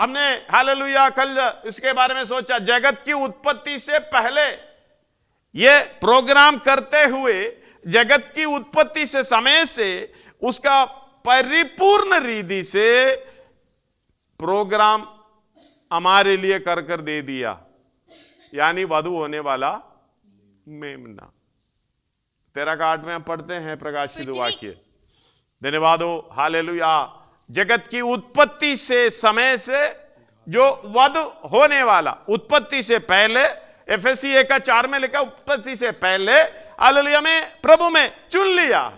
हमने हालेलुया कल इसके बारे में सोचा, जगत की उत्पत्ति से पहले ये प्रोग्राम करते हुए जगत की उत्पत्ति से समय से उसका परिपूर्ण रीति से प्रोग्राम हमारे लिए कर कर दे दिया, यानी वधु होने वाला मेमना। 13 का 8 में हम पढ़ते हैं प्रकाशित वाक्य। धन्यवाद हो, हालेलुया। जगत की उत्पत्ति से समय से जो वध होने वाला, उत्पत्ति से पहले, एफएससी 1:4 में लिखा उत्पत्ति से पहले हालेलुया में प्रभु में चुन लिया,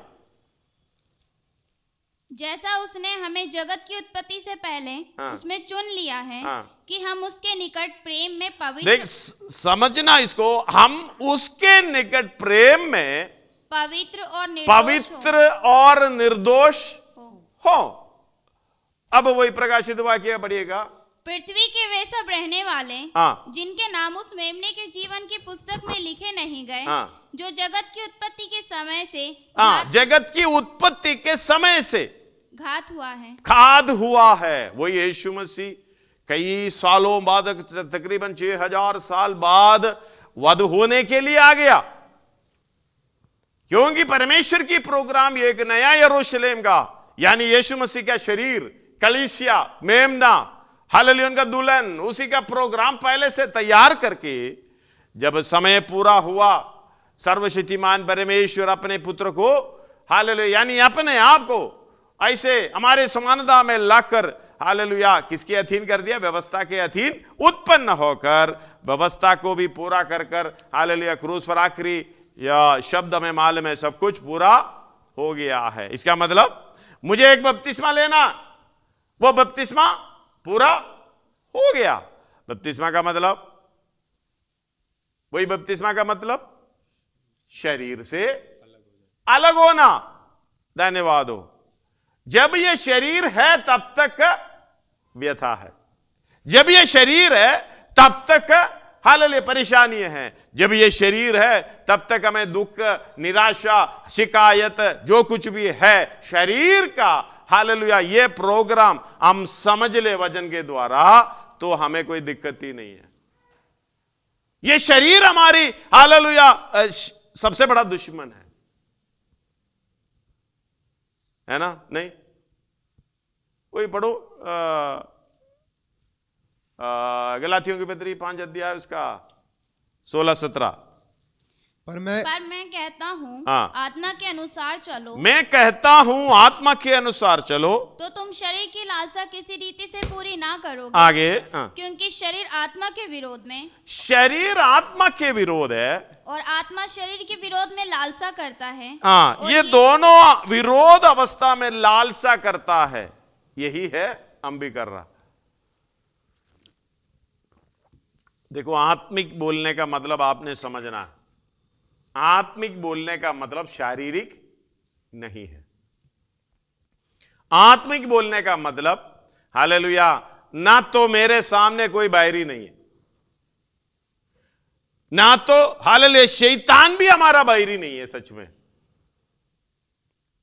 जैसा उसने हमें जगत की उत्पत्ति से पहले उसमें चुन लिया है कि हम उसके निकट प्रेम में पवित्र, देख समझना इसको, हम उसके निकट प्रेम में पवित्र और निर्दोष हो। अब वही प्रकाशित वाक्य बढ़िएगा। पृथ्वी के वे सब रहने वाले जिनके नाम उस मेमने के जीवन की पुस्तक में लिखे नहीं गए, जो जगत की उत्पत्ति के समय से जगत की उत्पत्ति के समय से घात हुआ है, खाद हुआ है। वही यीशु मसीह कई सालों बाद, तकरीबन 6000 साल बाद वध होने के लिए आ गया, क्योंकि परमेश्वर की प्रोग्राम ये एक नया यरूशलेम का, यानी यीशु मसीह का शरीर, कलीसिया, मेमना, हालेलुया उनका दुल्हन, उसी का प्रोग्राम पहले से तैयार करके जब समय पूरा हुआ, सर्वशक्तिमान परमेश्वर अपने पुत्र को हालेलुया यानी अपने आप को ऐसे हमारे समानता में लाकर हालेलुया किसके अधीन कर दिया? व्यवस्था के अधीन उत्पन्न होकर व्यवस्था को भी पूरा कर कर हालेलुया क्रूस पर आखिरी या शब्द में मालूम है सब कुछ पूरा हो गया है। इसका मतलब मुझे एक बपतिस्मा लेना, वो बपतिस्मा पूरा हो गया। बपतिस्मा का मतलब, वही बपतिस्मा का मतलब शरीर से अलग होना। धन्यवाद हो। जब ये शरीर है तब तक व्यथा है, जब ये शरीर है तब तक हालेलुया परेशानी है, जब ये शरीर है तब तक हमें दुख, निराशा, शिकायत जो कुछ भी है शरीर का हालेलुया ये प्रोग्राम हम समझ ले वचन के द्वारा, तो हमें कोई दिक्कत ही नहीं है। ये शरीर हमारी हालेलुया सबसे बड़ा दुश्मन है ना? नहीं, वही पढ़ो गलातियों की पत्री 5 अध्याय उसका 16-17। पर मैं कहता हूँ आत्मा के अनुसार चलो, मैं कहता हूँ आत्मा के अनुसार चलो, तो तुम शरीर की लालसा किसी रीति से पूरी ना करोगे। आगे क्योंकि शरीर आत्मा के विरोध में, शरीर आत्मा के विरोध है और आत्मा शरीर के विरोध में लालसा करता है। ये दोनों विरोध अवस्था में लालसा करता है। यही है हम भी कर रहा। देखो, आत्मिक बोलने का मतलब आपने समझना है, आत्मिक बोलने का मतलब शारीरिक नहीं है। आत्मिक बोलने का मतलब हालेलुया ना तो मेरे सामने कोई बैरी नहीं है, ना तो हालेलुया शैतान भी हमारा बैरी नहीं है। सच में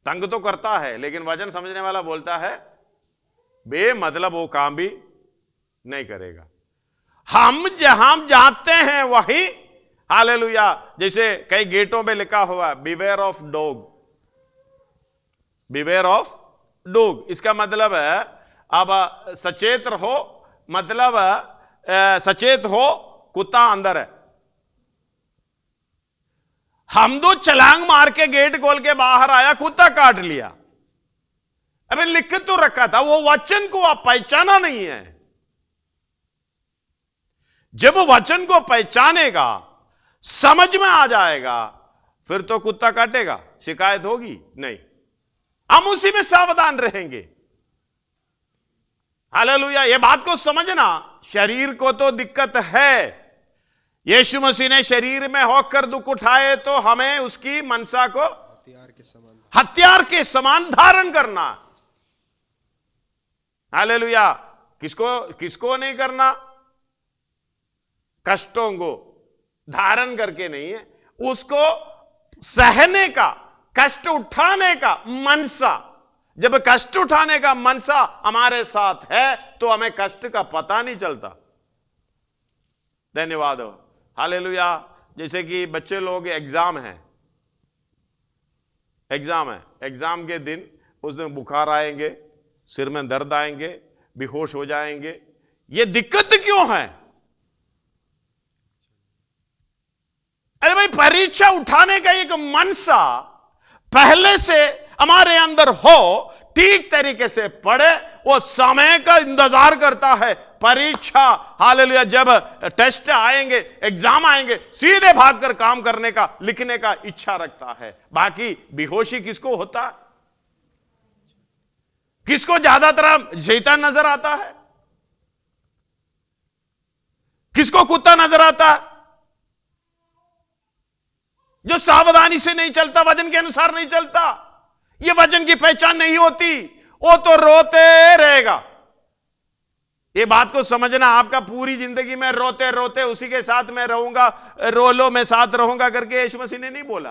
तंग तो करता है, लेकिन वचन समझने वाला बोलता है बेमतलब वो काम भी नहीं करेगा। हम जहां जाते हैं वही हालेलुया, जैसे कई गेटों पे लिखा हुआ beware of dog, beware of dog. इसका मतलब है अब सचेत रहो, मतलब सचेत हो, कुत्ता अंदर है। हम दो छलांग मार के गेट खोल के बाहर आया, कुत्ता काट लिया। अबे लिख तो रखा था, वो वचन को आप पहचाना नहीं है। जब वचन को पहचानेगा, समझ में आ जाएगा, फिर तो कुत्ता काटेगा, शिकायत होगी नहीं, हम उसी में सावधान रहेंगे। हालेलुया, ये बात को समझना। शरीर को तो दिक्कत है, यीशु मसीह ने शरीर में होकर दुख उठाए, तो हमें उसकी मनसा को हथियार के समान धारण करना। हालेलुया, किसको नहीं करना? कष्टों को धारण करके नहीं है, उसको सहने का, कष्ट उठाने का मनसा जब कष्ट उठाने का मनसा हमारे साथ है तो हमें कष्ट का पता नहीं चलता। धन्यवाद हो, हालेलुया। जैसे कि बच्चे लोग एग्जाम है एग्जाम के दिन उस दिन बुखार आएंगे, सिर में दर्द आएंगे, बेहोश हो जाएंगे। ये दिक्कत क्यों है? अरे भाई, परीक्षा उठाने का एक मनसा पहले से हमारे अंदर हो, ठीक तरीके से पढ़े, वो समय का इंतजार करता है। परीक्षा, हालेलुया, जब टेस्ट आएंगे, एग्जाम आएंगे, सीधे भागकर काम करने का, लिखने का इच्छा रखता है। बाकी बेहोशी किसको होता है? किसको ज्यादातर शैतान नजर आता है? किसको कुत्ता नजर आता है? जो सावधानी से नहीं चलता, वजन के अनुसार नहीं चलता, ये वजन की पहचान नहीं होती, वो तो रोते रहेगा। ये बात को समझना, आपका पूरी जिंदगी में रोते रोते उसी के साथ में रहूंगा, रो लो मैं साथ रहूंगा करके यीशु मसीह ने नहीं बोला।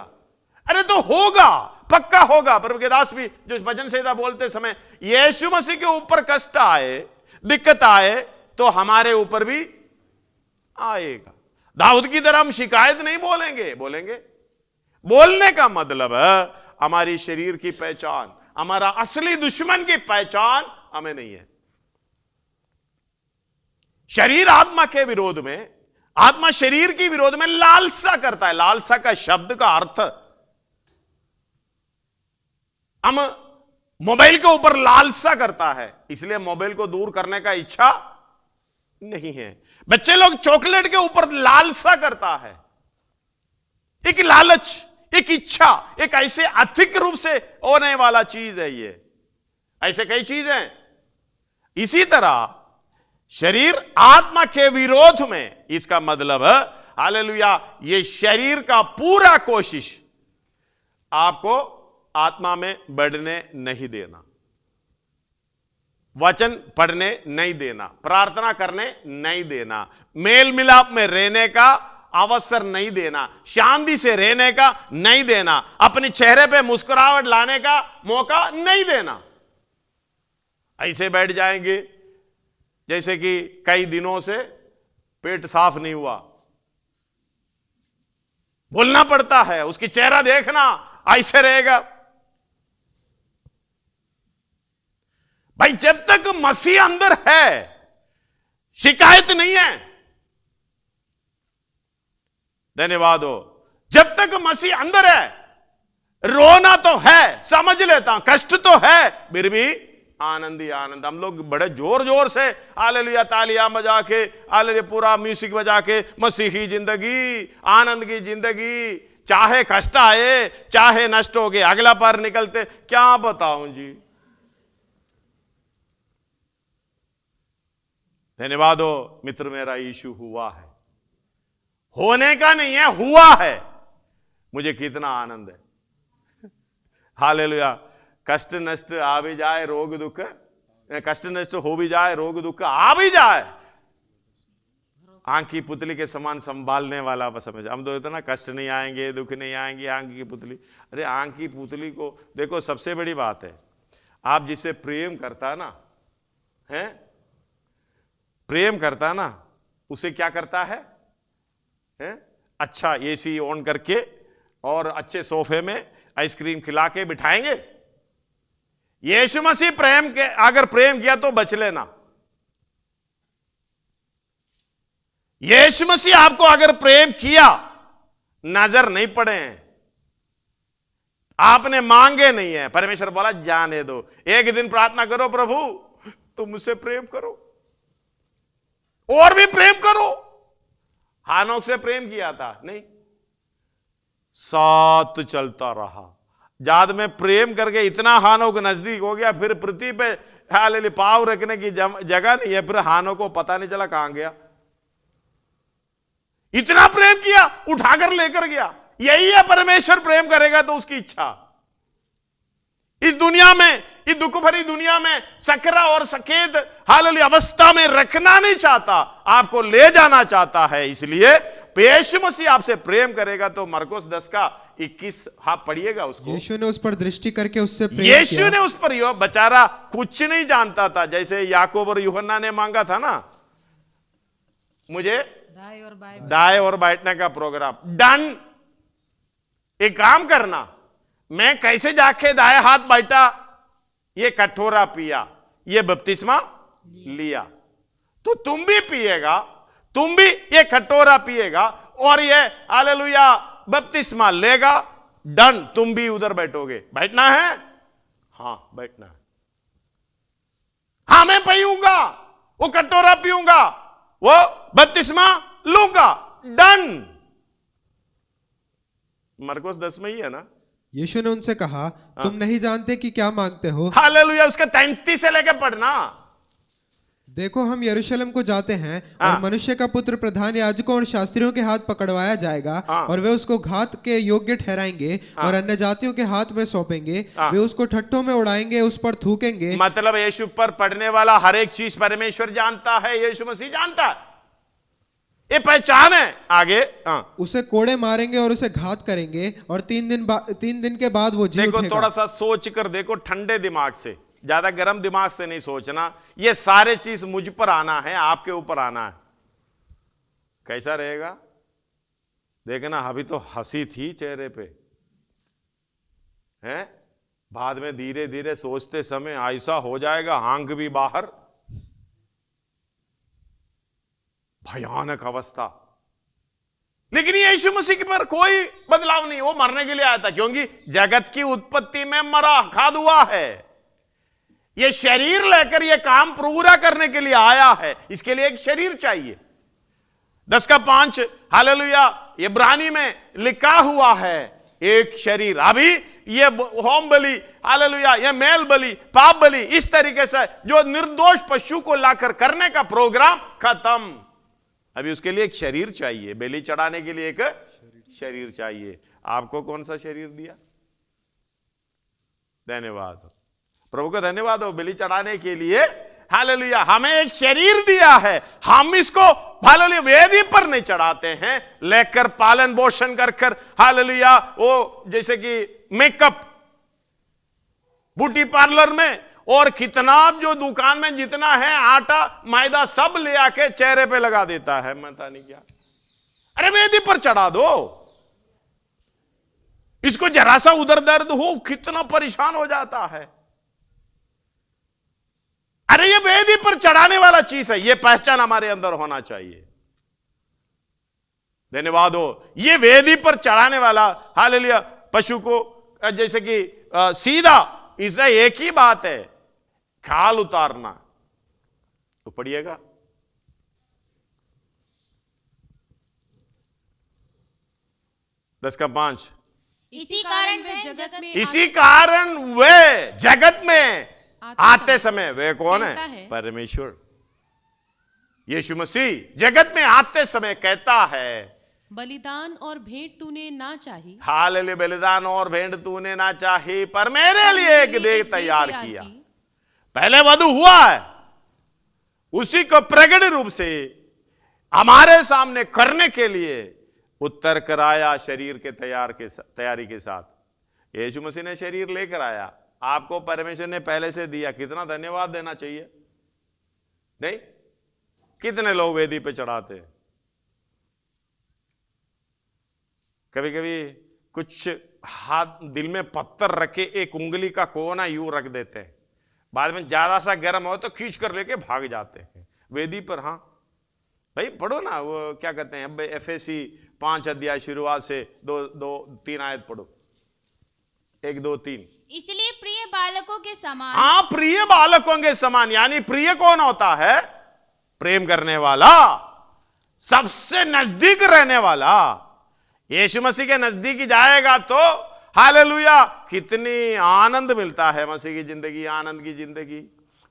अरे तो होगा, पक्का होगा। प्रभु के दास भी जो भजन संहिता बोलते समय यीशु मसीह के ऊपर कष्ट आए, दिक्कत आए, तो हमारे ऊपर भी आएगा। दाऊद की तरह हम शिकायत नहीं बोलेंगे। बोलने का मतलब है हमारी शरीर की पहचान, हमारा असली दुश्मन की पहचान हमें नहीं है। शरीर आत्मा के विरोध में, आत्मा शरीर के विरोध में लालसा करता है। लालसा का शब्द का अर्थ, हम मोबाइल के ऊपर लालसा करता है, इसलिए मोबाइल को दूर करने का इच्छा नहीं है। बच्चे लोग चॉकलेट के ऊपर लालसा करता है। एक लालच, एक इच्छा, एक ऐसे अधिक रूप से होने वाला चीज है। ये ऐसे कई चीजें हैं। इसी तरह शरीर आत्मा के विरोध में, इसका मतलब है हालेलुया, ये शरीर का पूरा कोशिश आपको आत्मा में बढ़ने नहीं देना, वचन पढ़ने नहीं देना, प्रार्थना करने नहीं देना, मेल मिलाप में रहने का अवसर नहीं देना, शांति से रहने का नहीं देना, अपने चेहरे पे मुस्कुराहट लाने का मौका नहीं देना। ऐसे बैठ जाएंगे जैसे कि कई दिनों से पेट साफ नहीं हुआ, बोलना पड़ता है, उसकी चेहरा देखना, ऐसे रहेगा। भाई, जब तक मसीह अंदर है शिकायत नहीं है। धन्यवाद हो। जब तक मसीह अंदर है, रोना तो है, समझ लेता हूं, कष्ट तो है, फिर भी आनंद ही आनंद। हम लोग बड़े जोर जोर से हालेलुया तालियां बजा के, हालेलुया पूरा म्यूजिक बजा के, मसीही जिंदगी, आनंद की जिंदगी, चाहे कष्ट आए, चाहे नष्ट हो गए, अगला पर निकलते। क्या बताऊं जी। धन्यवाद हो मित्र, मेरा यीशु हुआ है, होने का नहीं है, हुआ है। मुझे कितना आनंद है। हालेलुया। कष्ट नष्ट आ भी जाए, रोग दुख, कष्ट नष्ट हो भी जाए, रोग दुख आ भी जाए, आंख की पुतली के समान संभालने वाला। बस समझ, हम तो इतना कष्ट नहीं आएंगे, दुख नहीं आएंगे, आंख की पुतली। अरे आंख की पुतली को देखो, सबसे बड़ी बात है, आप जिससे प्रेम करता ना है, प्रेम करता ना, उसे क्या करता है? अच्छा एसी ऑन करके और अच्छे सोफे में आइसक्रीम खिला के बिठाएंगे। यीशु मसीह प्रेम के, अगर प्रेम किया तो बच लेना। यीशु मसीह आपको अगर प्रेम किया, नजर नहीं पड़े हैं, आपने मांगे नहीं है, परमेश्वर बोला जाने दो। एक दिन प्रार्थना करो, प्रभु तुम मुझसे प्रेम करो, और भी प्रेम करो। हानोक से प्रेम किया था नहीं, साथ चलता रहा। जाद में प्रेम करके इतना हानोक नजदीक हो गया, फिर पृथ्वी पे हालेलुया पांव रखने की जगह नहीं है, फिर हानोक को पता नहीं चला कहां गया। इतना प्रेम किया, उठाकर लेकर गया। यही है परमेश्वर, प्रेम करेगा तो उसकी इच्छा। इस दुनिया में, इस दुख भरी दुनिया में सकरा और सकेत हालेलुया अवस्था में रखना नहीं चाहता, आपको ले जाना चाहता है। इसलिए यीशु मसीह आपसे प्रेम करेगा तो मरकुस 10 का 21 आप पढ़िएगा उसको। यीशु ने उस पर दृष्टि करके उससे प्रेम यीशु किया। ने उस पर बेचारा कुछ नहीं जानता था, जैसे याकूब और यूहन्ना ने मांगा था ना, मुझे दाएं और बैठने का प्रोग्राम डन। एक काम करना, मैं कैसे जाके दाएं हाथ बैठा, ये कटोरा पिया, ये बपतिस्मा लिया, तो तुम भी पिएगा, तुम भी ये कटोरा पिएगा और ये हालेलुया बपतिस्मा लेगा, डन। तुम भी उधर बैठोगे। बैठना है? हां बैठना है। हां मैं पीऊंगा, वो कटोरा पीऊंगा, वो बपतिस्मा लूंगा, डन। मरकुस 10 में ही है ना। यीशु ने उनसे कहा, तुम नहीं जानते कि क्या मांगते हो। हालेलुया। उसके 33 से लेकर पढ़ना। देखो हम यरूशलेम को जाते हैं और मनुष्य का पुत्र प्रधान याजकों और शास्त्रियों के हाथ पकड़वाया जाएगा और वे उसको घात के योग्य ठहराएंगे और अन्य जातियों के हाथ में सौंपेंगे। वे उसको ठट्ठों में उड़ाएंगे, उस पर थूकेंगे। मतलब यीशु पर पड़ने वाला हर एक चीज परमेश्वर जानता है, यीशु मसीह जानता है, ये पहचान है। आगे उसे कोड़े मारेंगे और उसे घात करेंगे और 3 दिन के बाद वो जी देखो उठेगा। थोड़ा सा सोच कर देखो, ठंडे दिमाग से, ज्यादा गर्म दिमाग से नहीं सोचना। ये सारे चीज मुझ पर आना है, आपके ऊपर आना है। कैसा रहेगा देखना। अभी तो हंसी थी चेहरे पे, हैं? बाद में धीरे धीरे सोचते समय ऐसा हो जाएगा, आंख भी बाहर, भयानक अवस्था। लेकिन यीशु मसीह पर कोई बदलाव नहीं, वो मरने के लिए आया था, क्योंकि जगत की उत्पत्ति में मरा खाद हुआ है। ये शरीर लेकर ये काम पूरा करने के लिए आया है, इसके लिए एक शरीर चाहिए। 10 का 5 हालेलुया इब्रानी में लिखा हुआ है, एक शरीर। अभी ये होम बलि हालेलुया, ये मेल बलि, पाप बलि, इस तरीके से जो निर्दोष पशु को लाकर करने का प्रोग्राम खत्म। अभी उसके लिए एक शरीर चाहिए, बलि चढ़ाने के लिए एक शरीर चाहिए। आपको कौन सा शरीर दिया? धन्यवाद प्रभु का, धन्यवाद हो बलि चढ़ाने के लिए। हालेलुया हमें एक शरीर दिया है, हम इसको हालेलुया वेदी पर नहीं चढ़ाते हैं, लेकर पालन पोषण कर हालेलुया वो जैसे कि मेकअप ब्यूटी पार्लर में और कितना जो दुकान में जितना है आटा मैदा सब ले आके चेहरे पे लगा देता है, पता नहीं क्या। अरे वेदी पर चढ़ा दो इसको, जरा सा उधर दर्द हो कितना परेशान हो जाता है। अरे ये वेदी पर चढ़ाने वाला चीज है, ये पहचान हमारे अंदर होना चाहिए। धन्यवाद हो। ये वेदी पर चढ़ाने वाला हालेलुया पशु को जैसे कि सीधा, इसे एक ही बात है, खाल उतारना। तो पढ़िएगा 10 का 5। इसी कारण वे जगत में आते समय, वे कौन है? परमेश्वर यीशु मसीह जगत में आते समय कहता है, बलिदान और भेंट तूने ना चाही। हालेलुया बलिदान और भेंट तूने ना चाही, पर मेरे लिए एक देह तैयार किया। पहले वधु हुआ है, उसी को प्रकट रूप से हमारे सामने करने के लिए उत्तर कराया शरीर के तैयारी के साथ। यीशु मसीह ने शरीर लेकर आया, आपको परमेश्वर ने पहले से दिया। कितना धन्यवाद देना चाहिए, नहीं? कितने लोग वेदी पे चढ़ाते हैं। कभी कभी कुछ हाथ दिल में पत्थर रखे एक उंगली का कोना यूं रख देते हैं, बाद में ज्यादा सा गर्म हो तो खींच कर लेके भाग जाते हैं वेदी पर। हाँ भाई पढ़ो ना, वो क्या कहते हैं एफएसी 5 अध्याय शुरुआत से 2-3 आयत पढ़ो, 1 2 3। इसलिए प्रिय बालकों के समान। हाँ प्रिय बालकों के समान, यानी प्रिय कौन होता है? प्रेम करने वाला, सबसे नजदीक रहने वाला। यीशु मसीह के नजदीक जाएगा तो हालेलुया कितनी आनंद मिलता है, मसीह की जिंदगी, आनंद की जिंदगी।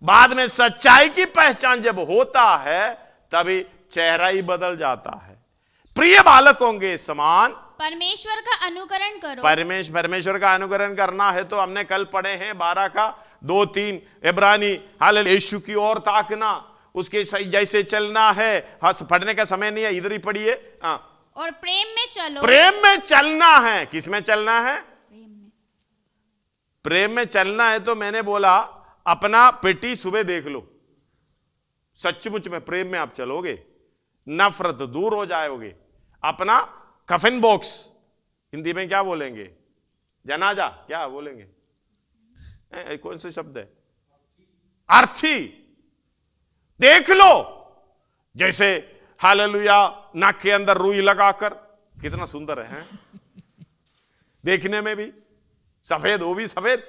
बाद में सच्चाई की पहचान जब होता है तभी चेहरा ही बदल जाता है। प्रिय बालकों के समान परमेश्वर का अनुकरण करो। परमेश्वर का अनुकरण करना है तो हमने कल पढ़े हैं 12 का 2-3 इब्रानी। हालेलुया यीशु की ओर ताकना, उसके जैसे चलना है। हाँ पढ़ने का समय नहीं है, इधर ही पढ़िए। और प्रेम में चलो। प्रेम में चलना है। किस में चलना है? प्रेम में। प्रेम में चलना है। तो मैंने बोला अपना पेटी सुबह देख लो, सचमुच में प्रेम में आप चलोगे, नफरत दूर हो जाओगे। अपना कफन बॉक्स, हिंदी में क्या बोलेंगे, जनाजा क्या बोलेंगे, कौन सा शब्द है, अर्थी, देख लो। जैसे हालेलुया नाक के अंदर रुई लगाकर, कितना सुंदर है देखने में भी, सफेद, वो भी सफेद।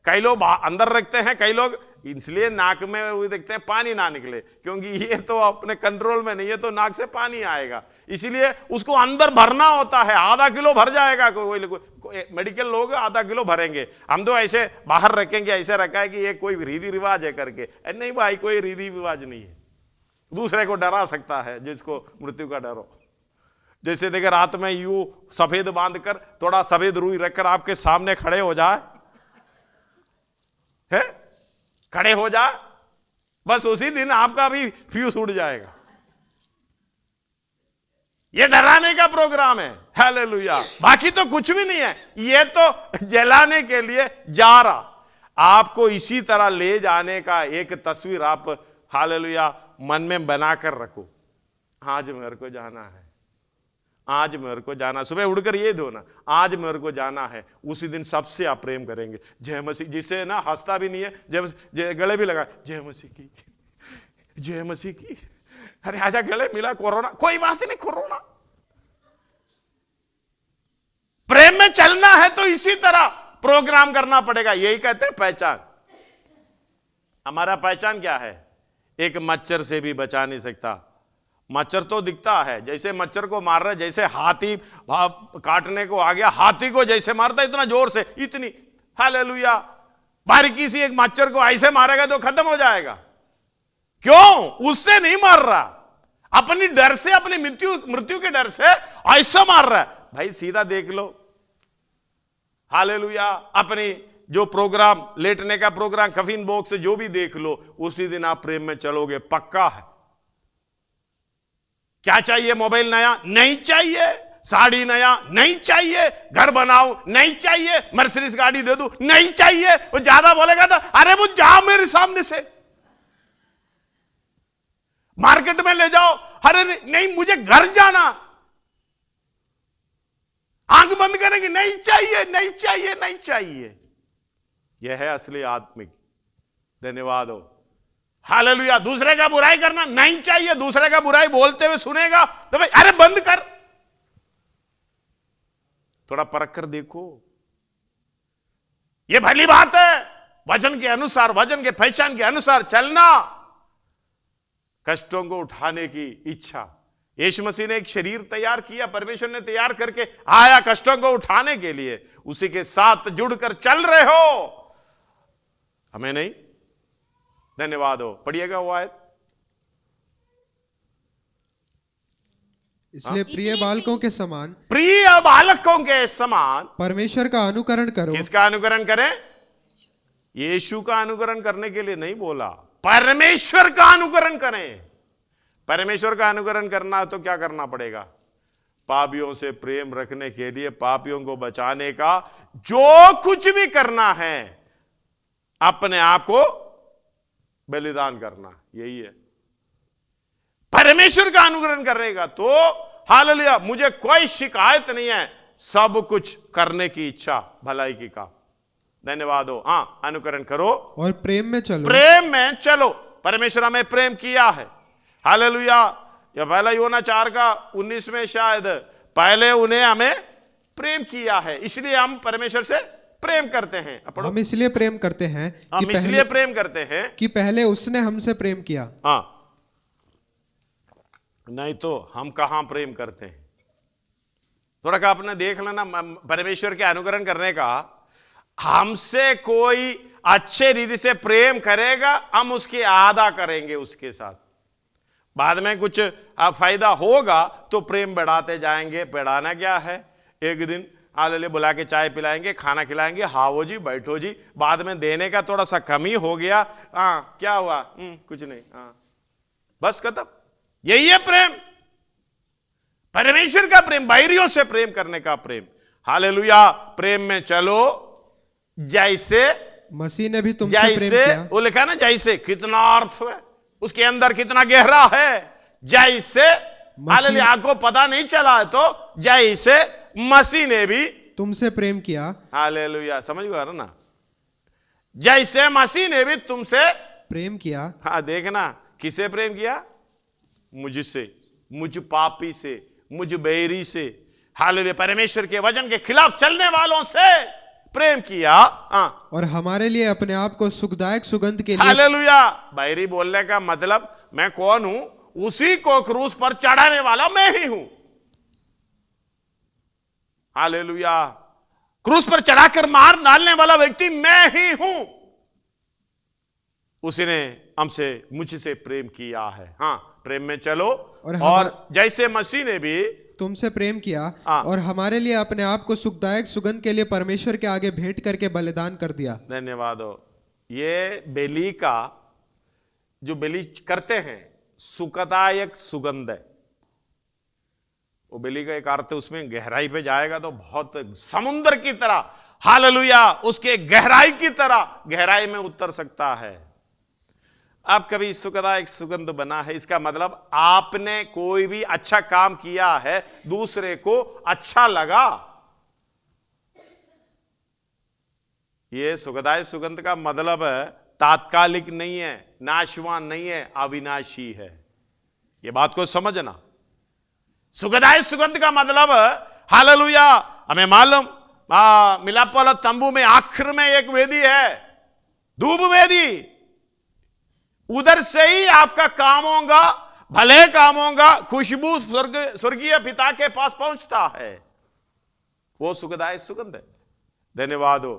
कई लोग अंदर रखते हैं, कई लोग इसलिए नाक में वो देखते हैं पानी ना निकले, क्योंकि ये तो अपने कंट्रोल में नहीं है, तो नाक से पानी आएगा, इसीलिए उसको अंदर भरना होता है। आधा किलो भर जाएगा, कोई मेडिकल लोग आधा किलो भरेंगे, हम तो ऐसे बाहर रखेंगे, ऐसे रखा है कि ये कोई रीति रिवाज है करके। नहीं भाई, कोई रीति रिवाज नहीं है, दूसरे को डरा सकता है जिसको मृत्यु का डर हो। जैसे देखिए रात में यूं सफेद बांधकर, थोड़ा सफेद रुई रखकर आपके सामने खड़े हो जाए, है खड़े हो जाए, बस उसी दिन आपका भी फ्यूज उड़ जाएगा। ये डराने का प्रोग्राम है, हालेलुया। बाकी तो कुछ भी नहीं है, ये तो जलाने के लिए जा रहा। आपको इसी तरह ले जाने का एक तस्वीर आप हालेलुया मन में बनाकर रखो। आज मेरे को जाना है, आज मेरे को जाना, सुबह उड़कर ये दो ना, आज मेरे को जाना है। उसी दिन सबसे आप प्रेम करेंगे। जय मसीह, जिसे ना हंसता भी नहीं है, जय गले भी लगा, जय मसीह की, जय मसीह की, अरे आजा गले मिला, कोरोना कोई बात ही नहीं, कोरोना। प्रेम में चलना है तो इसी तरह प्रोग्राम करना पड़ेगा। यही कहते हैं पहचान। हमारा पहचान क्या है? एक मच्छर से भी बचा नहीं सकता। मच्छर तो दिखता है, जैसे मच्छर को मार रहे, जैसे हाथी काटने को आ गया, हाथी को जैसे मारता इतना जोर से, इतनी हालेलुया, बारीकी सी एक मच्छर को ऐसे मारेगा तो खत्म हो जाएगा। क्यों? उससे नहीं मार रहा, अपनी डर से, अपनी मृत्यु के डर से ऐसा मार रहा है। भाई सीधा देख लो, हालेलुया, अपनी जो प्रोग्राम, लेटने का प्रोग्राम, कफिन बॉक्स जो भी देख लो, उसी दिन आप प्रेम में चलोगे, पक्का है। क्या चाहिए? मोबाइल नया नहीं चाहिए, साड़ी नया नहीं चाहिए, घर बनाओ नहीं चाहिए, मर्सिडीज गाड़ी दे दूं नहीं चाहिए। वो ज्यादा बोलेगा तो अरे वो जा मेरे सामने से, मार्केट में ले जाओ, अरे नहीं मुझे घर जाना, आंख बंद करेंगे, नहीं चाहिए नहीं चाहिए नहीं चाहिए। यह है असली आत्मिक। धन्यवाद हो, हालेलुया। दूसरे का बुराई करना नहीं चाहिए, दूसरे का बुराई बोलते हुए सुनेगा तो भाई अरे बंद कर, थोड़ा परख कर देखो। यह भली बात है, वचन के अनुसार, वचन के पहचान के अनुसार चलना, कष्टों को उठाने की इच्छा। यीशु मसीह ने एक शरीर तैयार किया, परमेश्वर ने तैयार करके आया कष्टों को उठाने के लिए, उसी के साथ जुड़कर चल रहे हो, हमें नहीं। धन्यवाद हो, पढ़िएगा वो आयत। इसलिए प्रिय बालकों के समान, प्रिय बालकों के समान परमेश्वर का अनुकरण करो। किसका अनुकरण करें? यीशु का अनुकरण करने के लिए नहीं बोला, परमेश्वर का अनुकरण करें। परमेश्वर का अनुकरण करना तो क्या करना पड़ेगा? पापियों से प्रेम रखने के लिए, पापियों को बचाने का जो कुछ भी करना है, अपने आप को बलिदान करना, यही है। परमेश्वर का अनुकरण करेगा तो हालेलुया, मुझे कोई शिकायत नहीं है, सब कुछ करने की इच्छा, भलाई की काम। धन्यवाद हो। हाँ, अनुकरण करो और प्रेम में चलो। प्रेम में चलो। परमेश्वर हमें प्रेम किया है, हालेलुया। या पहला यूहन्ना 4:19 में शायद, पहले उन्हें हमें प्रेम किया है, इसलिए हम परमेश्वर से प्रेम करते हैं। हम इसलिए प्रेम करते हैं, हम इसलिए प्रेम करते हैं कि पहले उसने हमसे प्रेम किया। हाँ, नहीं तो हम कहां प्रेम करते हैं? थोड़ा का आपने देख लेना, परमेश्वर के अनुकरण करने का, हमसे कोई अच्छे रीति से प्रेम करेगा, हम उसके आधा करेंगे उसके साथ, बाद में कुछ फायदा होगा तो प्रेम बढ़ाते जाएंगे। बढ़ाना क्या है? एक दिन आले बुला के चाय पिलाएंगे, खाना खिलाएंगे, हाओ जी बैठो जी, बाद में देने का थोड़ा सा कमी हो गया, हाँ क्या हुआ, कुछ नहीं, हाँ बस खत्म। यही है प्रेम। परमेश्वर का प्रेम, बैरियों से प्रेम करने का प्रेम। हालेलुया। प्रेम में चलो जैसे मसीह ने भी तुमसे प्रेम जैसे किया। वो लिखा ना, जैसे, कितना अर्थ है उसके अंदर, कितना गहरा है। जैसे हालेलुया, आपको पता नहीं चला है तो जैसे मसीह ने भी तुमसे प्रेम किया। हालेलुया, समझ गए ना, जैसे मसीह ने भी तुमसे प्रेम किया। हाँ, देखना किसे प्रेम किया? मुझसे, मुझ पापी से, मुझ बैरी से, हालेलुया, परमेश्वर के वचन के खिलाफ चलने वालों से प्रेम किया। हाँ, और हमारे लिए अपने आप को सुखदायक सुगंध के लिए। हालेलुया। बैरी बोलने का मतलब मैं कौन हूं? उसी को क्रूस पर चढ़ाने वाला मैं ही हूं। हालेलुया। क्रूस पर चढ़ाकर मार डालने वाला व्यक्ति मैं ही हूं। उसने हमसे, मुझसे प्रेम किया है। हाँ, प्रेम में चलो और जैसे मसीह ने भी तुमसे प्रेम किया और हमारे लिए अपने आप को सुखदायक सुगंध के लिए परमेश्वर के आगे भेंट करके बलिदान कर दिया। धन्यवाद हो। ये बलि का, जो बलि करते हैं, सुखदायक सुगंध है। वो बलि का एक अर्थ उसमें गहराई पे जाएगा तो बहुत समुद्र की तरह, हालेलुया, उसके गहराई की तरह गहराई में उतर सकता है। आप कभी सुखदायक सुगंध बना है, इसका मतलब आपने कोई भी अच्छा काम किया है, दूसरे को अच्छा लगा। ये सुखदायक सुगंध का मतलब तात्कालिक नहीं है, नाशवान नहीं है, अविनाशी है। ये बात को समझना। सुखदायक सुगंध का मतलब, हालेलुया, हमें मालूम मिलाप वाला तंबू में आखिर में एक वेदी है, धूप वेदी। उधर से ही आपका काम होगा, भले काम होगा, खुशबू स्वर्गीय पिता के पास पहुंचता है। वो सुखदायक सुगंध है। धन्यवाद हो।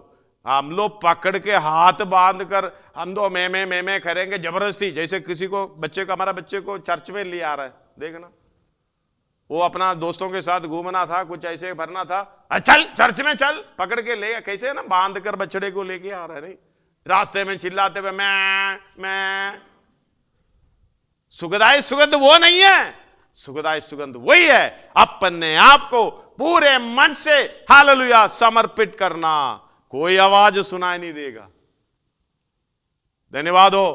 हम लोग पकड़ के हाथ बांध कर हम दो मैं करेंगे जबरदस्ती। जैसे किसी को, बच्चे को, हमारा बच्चे को चर्च में ले आ रहा है, देखना, वो अपना दोस्तों के साथ घूमना था, कुछ ऐसे भरना था, चल चर्च में चल, पकड़ के ले, कैसे ना बांध कर बछड़े को लेके आ रहा है। नहीं, रास्ते में चिल्लाते हुए मैं। सुखदायक सुगंध वो नहीं है। सुखदायक सुगंध वही है, अपने आप को पूरे मन से, हालेलुया, समर्पित करना। कोई आवाज सुनाई नहीं देगा। धन्यवाद हो।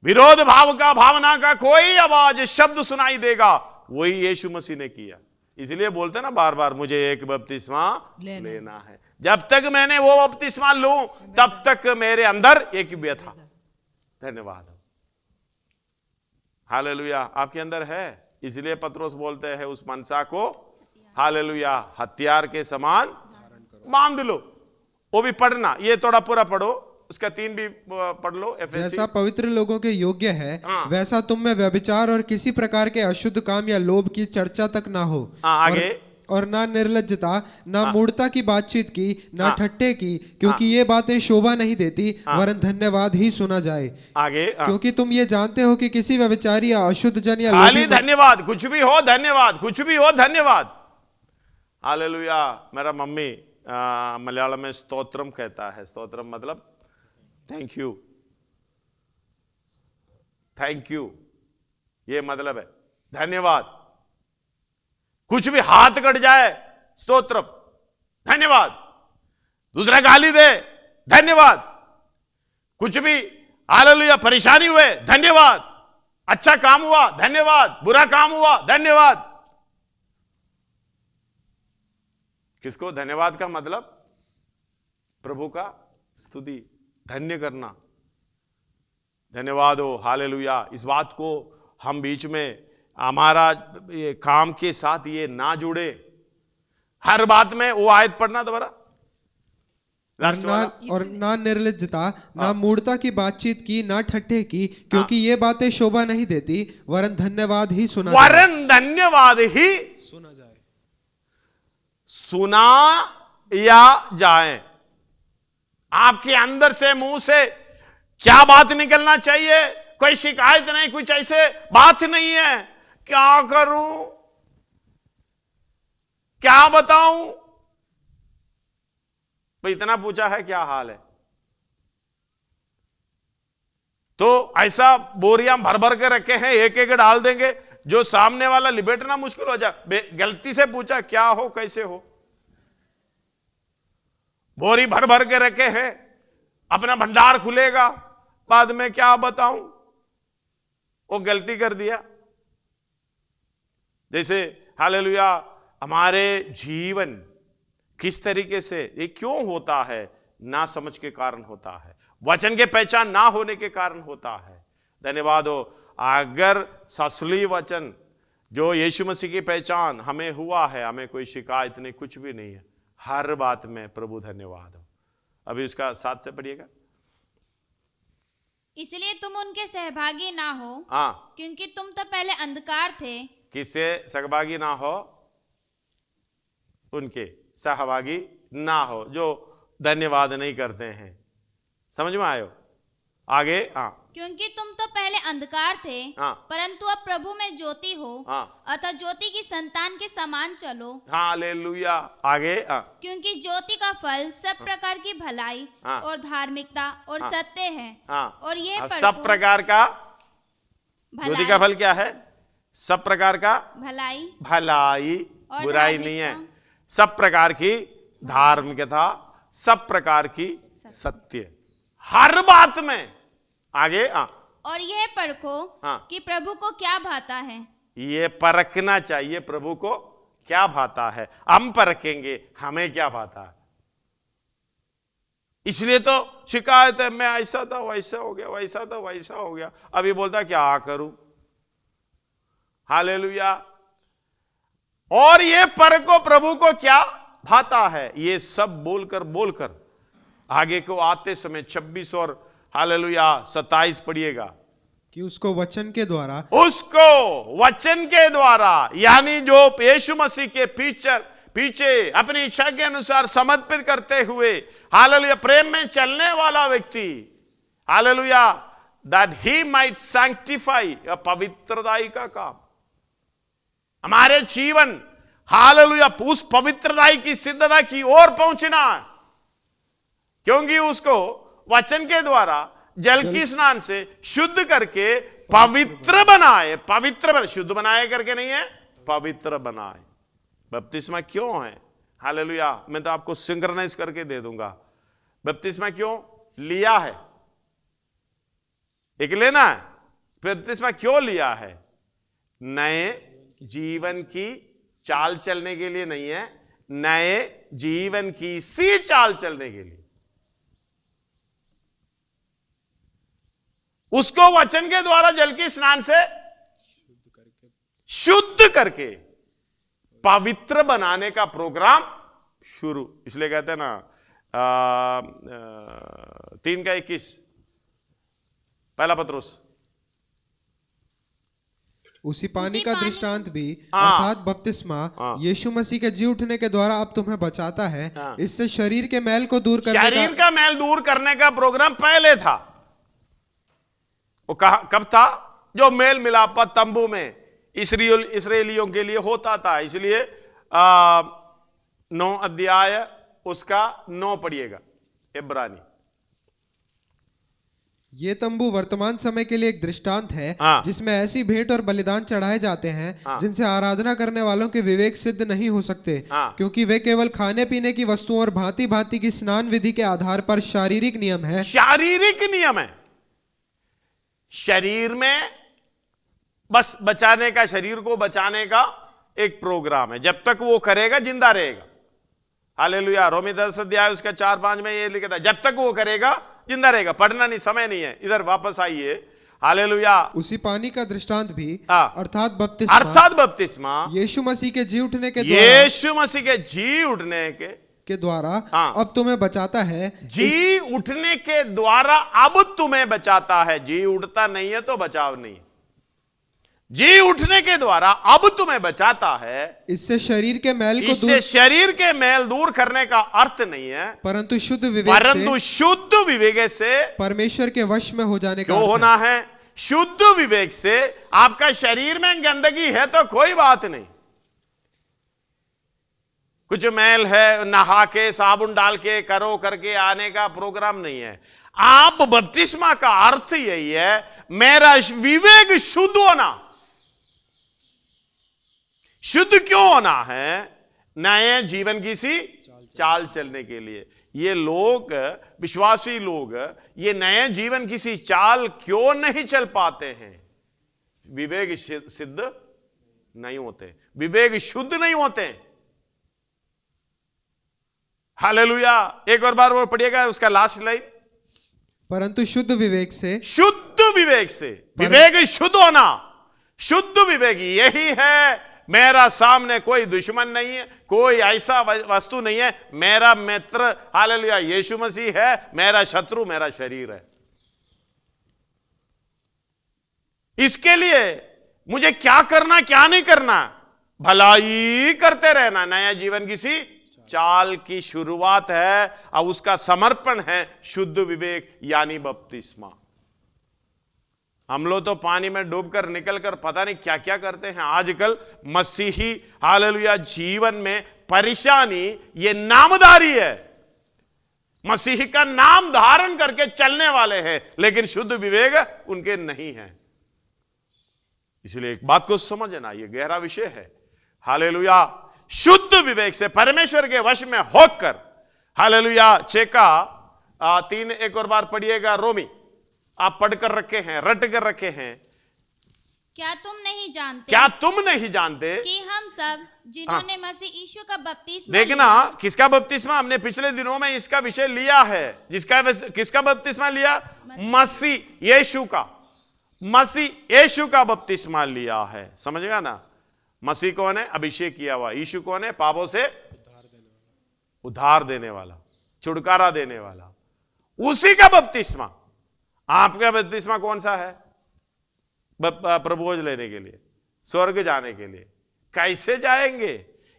विरोध भाव का, भावना का कोई आवाज, शब्द सुनाई देगा। वही यीशु मसीह ने किया। इसलिए बोलते ना बार बार, मुझे एक बपतिस्मा लेना है। जब तक मैंने वो बपतिस्मा लूं तब तक मेरे अंदर एक व्यथा। धन्यवाद। हालेलुया, आपके अंदर है। इसलिए पत्रोस बोलते हैं उस मनसा को, हालेलुया, हथियार के समान बांध लो। वो भी पढ़ना, ये थोड़ा पूरा पढ़ो, उसका 3 भी पढ़ लो। जैसा पवित्र लोगों के योग्य है, वैसा तुम में व्यभिचार और किसी प्रकार के अशुद्ध काम या लोभ की चर्चा तक ना हो। आगे, और ना निर्लज्जता, ना मूढ़ता की बातचीत की, ना ठट्टे की, क्योंकि ये बातें शोभा नहीं देती, वरन धन्यवाद ही सुना जाए। आगे, क्योंकि तुम ये जानते हो कि किसी व्यभिचारी या अशुद्ध जन या खाली धन्यवाद, कुछ भी हो धन्यवाद, कुछ भी हो धन्यवाद। हालेलुया। मेरा मम्मी मलयालम में स्तोत्रम कहता है। स्तोत्रम मतलब थैंक यू, थैंक यू, ये मतलब है धन्यवाद। कुछ भी हाथ कट जाए, स्तोत्रम, धन्यवाद। दूसरा गाली दे, धन्यवाद। कुछ भी, हालेलुया, परेशानी हुए, धन्यवाद। अच्छा काम हुआ, धन्यवाद। बुरा काम हुआ, धन्यवाद। किसको धन्यवाद का मतलब? प्रभु का स्तुति, धन्य करना। धन्यवाद हो। हालेलुया। इस बात को हम बीच में, हमारा ये काम के साथ ये ना जुड़े। हर बात में वो आयत पढ़ना दोबारा। और ना निर्लज्जता, ना मूढ़ता की बातचीत की, ना ठट्ठे की, क्योंकि ये बातें शोभा नहीं देती, वरन धन्यवाद ही सुना जाए। वरन धन्यवाद ही सुना जाए, सुना या जाए। आपके अंदर से, मुंह से क्या बात निकलना चाहिए? कोई शिकायत नहीं, कुछ ऐसे बात नहीं है। क्या करूं, क्या बताऊं? भाई इतना पूछा है, क्या हाल है? तो ऐसा बोरियां भर भर के रखे हैं, एक एक डाल देंगे, जो सामने वाला लिबेटना मुश्किल हो जाए। गलती से पूछा क्या हो कैसे हो, बोरी भर भर के रखे हैं, अपना भंडार खुलेगा, बाद में क्या बताऊं, वो गलती कर दिया। जैसे हालेलुया, हमारे जीवन किस तरीके से ये क्यों होता है, ना समझ के कारण होता है, वचन के पहचान ना होने के कारण होता है। धन्यवाद हो, अगर असली वचन जो यीशु मसीह की पहचान हमें हुआ है, हमें कोई शिकायत नहीं, कुछ भी नहीं है, हर बात में प्रभु धन्यवाद हो। अभी उसका 7 से पढ़िएगा। इसलिए तुम उनके सहभागी ना हो, हाँ, क्योंकि तुम तो पहले अंधकार थे। किससे सहभागी ना हो? उनके सहभागी ना हो जो धन्यवाद नहीं करते हैं। समझ में आयो? आगे। हाँ, क्योंकि तुम तो पहले अंधकार थे, हाँ, परंतु अब प्रभु में ज्योति हो, हाँ, अतः ज्योति की संतान के समान चलो। हालेलुया। आगे। हाँ, क्योंकि ज्योति का फल सब प्रकार की भलाई हाँ, और धार्मिकता और हाँ, सत्य है। हाँ, और यह सब प्रकार का ज्योति का फल क्या है? सब प्रकार का भलाई, भलाई, और बुराई नहीं है, सब प्रकार की धार्मिकता, सब प्रकार की सत्य, हर बात में। आगे। और यह परखो कि प्रभु को क्या भाता है। ये परखना चाहिए प्रभु को क्या भाता है। हम परखेंगे हमें क्या भाता है। इसलिए तो शिकायत है, मैं ऐसा था वैसा हो गया, वैसा था वैसा हो गया, अभी बोलता क्या करूं। हालेलुया। और ये परखो प्रभु को क्या भाता है, ये सब बोलकर आगे को आते समय 26 और हालेलुया 27 पढ़िएगा कि उसको वचन के द्वारा, यानी जो यीशु मसीह के पीछे अपनी इच्छा के अनुसार समर्पित करते हुए हालेलुया प्रेम में चलने वाला व्यक्ति, hallelujah, that he might sanctify, पवित्रताई का काम हमारे जीवन, हालेलुया, उस पवित्रताई की सिद्धता की ओर पहुंचना है। क्योंकि उसको वचन के द्वारा जल की स्नान से शुद्ध करके पवित्र बनाए, शुद्ध बनाए करके नहीं है, पवित्र बनाए। बपतिस्मा क्यों है? हालेलुया। मैं तो आपको सिंक्रोनाइज करके दे दूंगा। बपतिस्मा क्यों लिया है? एक लेना है। बपतिस्मा क्यों लिया है? नए जीवन की चाल चलने के लिए नहीं है, नए जीवन की सी चाल चलने के लिए। उसको वचन के द्वारा जल की स्नान से शुद्ध करके पवित्र बनाने का प्रोग्राम शुरू। इसलिए कहते हैं ना 3:21 पहला पत्रुस, उसी पानी का दृष्टांत भी अर्थात बपतिस्मा यीशु मसीह के जी उठने के द्वारा अब तुम्हें बचाता है। इससे शरीर के मैल को दूर करने शरीर का मैल दूर करने का प्रोग्राम पहले था। वो कब था? जो मेल मिलापा तंबू में इसराइलियों के लिए होता था। इसलिए 9 अध्याय उसका 9 पढ़िएगा, इब्रानी। ये तंबू वर्तमान समय के लिए एक दृष्टांत है, जिसमें ऐसी भेंट और बलिदान चढ़ाए जाते हैं जिनसे आराधना करने वालों के विवेक सिद्ध नहीं हो सकते, क्योंकि वे केवल खाने पीने की वस्तुओं और भांति भांति की स्नान विधि के आधार पर शारीरिक नियम है। शारीरिक नियम है। शरीर में बस बचाने का, शरीर को बचाने का एक प्रोग्राम है। जब तक वो करेगा जिंदा रहेगा। हालेलुया। रोमी 10 अध्याय उसका 4-5 में ये लिखा था, जब तक वो करेगा जिंदा रहेगा। पढ़ना नहीं, समय नहीं है, इधर वापस आइए। हालेलुया। उसी पानी का दृष्टांत भी अर्थात बपतिस्मा यीशु मसीह के जी उठने के द्वारा अब तुम्हें बचाता है। जी उठने के द्वारा अब तुम्हें बचाता है। जी उठता नहीं है तो बचाव नहीं। जी उठने के द्वारा अब तुम्हें बचाता है। इससे शरीर के मैल दूर करने का अर्थ नहीं है, परंतु शुद्ध विवेक से परमेश्वर के वश में हो जाने का होना है। शुद्ध विवेक से आपका शरीर में गंदगी है तो कोई बात नहीं, कुछ मैल है, नहा के साबुन डाल के करो करके आने का प्रोग्राम नहीं है। आप बपतिस्मा का अर्थ यही है, मेरा विवेक शुद्ध होना। शुद्ध क्यों होना है? नए जीवन की सी चाल चलने के लिए। ये लोग, विश्वासी लोग, ये नए जीवन की सी चाल क्यों नहीं चल पाते हैं? विवेक सिद्ध नहीं होते, विवेक शुद्ध नहीं होते। हालेलुया। एक और बार वो पढ़िएगा, उसका लास्ट लाइन। परंतु शुद्ध विवेक से, शुद्ध विवेक से, विवेक शुद्ध होना, शुद्ध विवेक यही है। मेरा सामने कोई दुश्मन नहीं है, कोई ऐसा वस्तु नहीं है। मेरा मित्र हालेलुया यीशु मसीह है, मेरा शत्रु मेरा शरीर है। इसके लिए मुझे क्या करना क्या नहीं करना? भलाई करते रहना। नया जीवन किसी चाल की शुरुआत है और उसका समर्पण है शुद्ध विवेक यानी बपतिस्मा। हम लोग तो पानी में डूबकर निकलकर पता नहीं क्या क्या करते हैं आजकल। मसीही हालेलुया जीवन में परेशानी ये नामधारी है। मसीही का नाम धारण करके चलने वाले हैं, लेकिन शुद्ध विवेक उनके नहीं है। इसलिए एक बात को समझना, यह गहरा विषय है। हालेलुया। शुद्ध विवेक से परमेश्वर के वश में होकर, हालेलुया। 6 का 3 एक और बार पढ़िएगा। रोमी आप पढ़कर रखे हैं, रट कर रखे हैं। क्या तुम नहीं जानते, क्या तुम नहीं जानते कि हम सब जिन्होंने मसीह यीशु का बपतिस्मा देखना, किसका बपतिस्मा? हमने पिछले दिनों में इसका विषय लिया है। किसका बपतिस्मा लिया? मसीह यीशु का। मसीह यीशु का बपतिस्मा लिया है। समझेगा ना? मसीह कौन है? अभिषेक किया हुआ। यीशु कौन है? पापों से उद्धार देने वाला, छुटकारा देने वाला। उसी का बपतिस्मा। आपका बपतिस्मा कौन सा है? प्रभुओज लेने के लिए, स्वर्ग जाने के लिए। कैसे जाएंगे?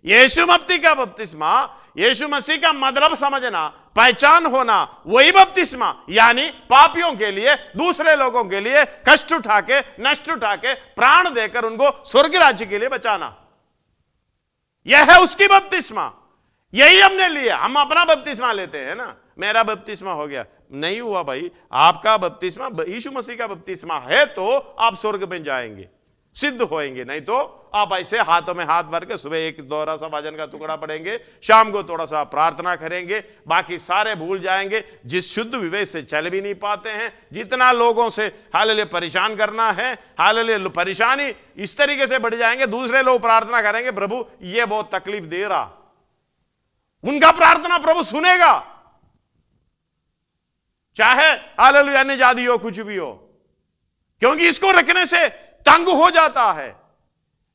यीशु मसीह का बपतिस्मा, यीशु मसीह का मतलब समझना, पहचान होना, वही बपतिस्मा यानी पापियों के लिए, दूसरे लोगों के लिए कष्ट उठा के, नष्ट उठा के, प्राण देकर उनको स्वर्ग राज्य के लिए बचाना। यह है उसकी बपतिस्मा। यही हमने लिया। हम अपना बपतिस्मा लेते हैं ना, मेरा बपतिस्मा हो गया। नहीं हुआ भाई। आपका बपतिस्मा यीशु मसीह का बपतिस्मा है तो आप स्वर्ग में जाएंगे, सिद्ध होएंगे। नहीं तो आप ऐसे हाथों में हाथ भर के सुबह एक थोड़ा सा भजन का टुकड़ा पढ़ेंगे, शाम को थोड़ा सा प्रार्थना करेंगे, बाकी सारे भूल जाएंगे। जिस शुद्ध विवेक से चल भी नहीं पाते हैं, जितना लोगों से हालेलुया परेशान करना है, हालेलुया परेशानी इस तरीके से बढ़ जाएंगे। दूसरे लोग प्रार्थना करेंगे, प्रभु ये बहुत तकलीफ दे रहा, उनका प्रार्थना प्रभु सुनेगा, चाहे हालेलुया निजादी हो, कुछ भी हो, क्योंकि इसको रखने से तंग हो जाता है।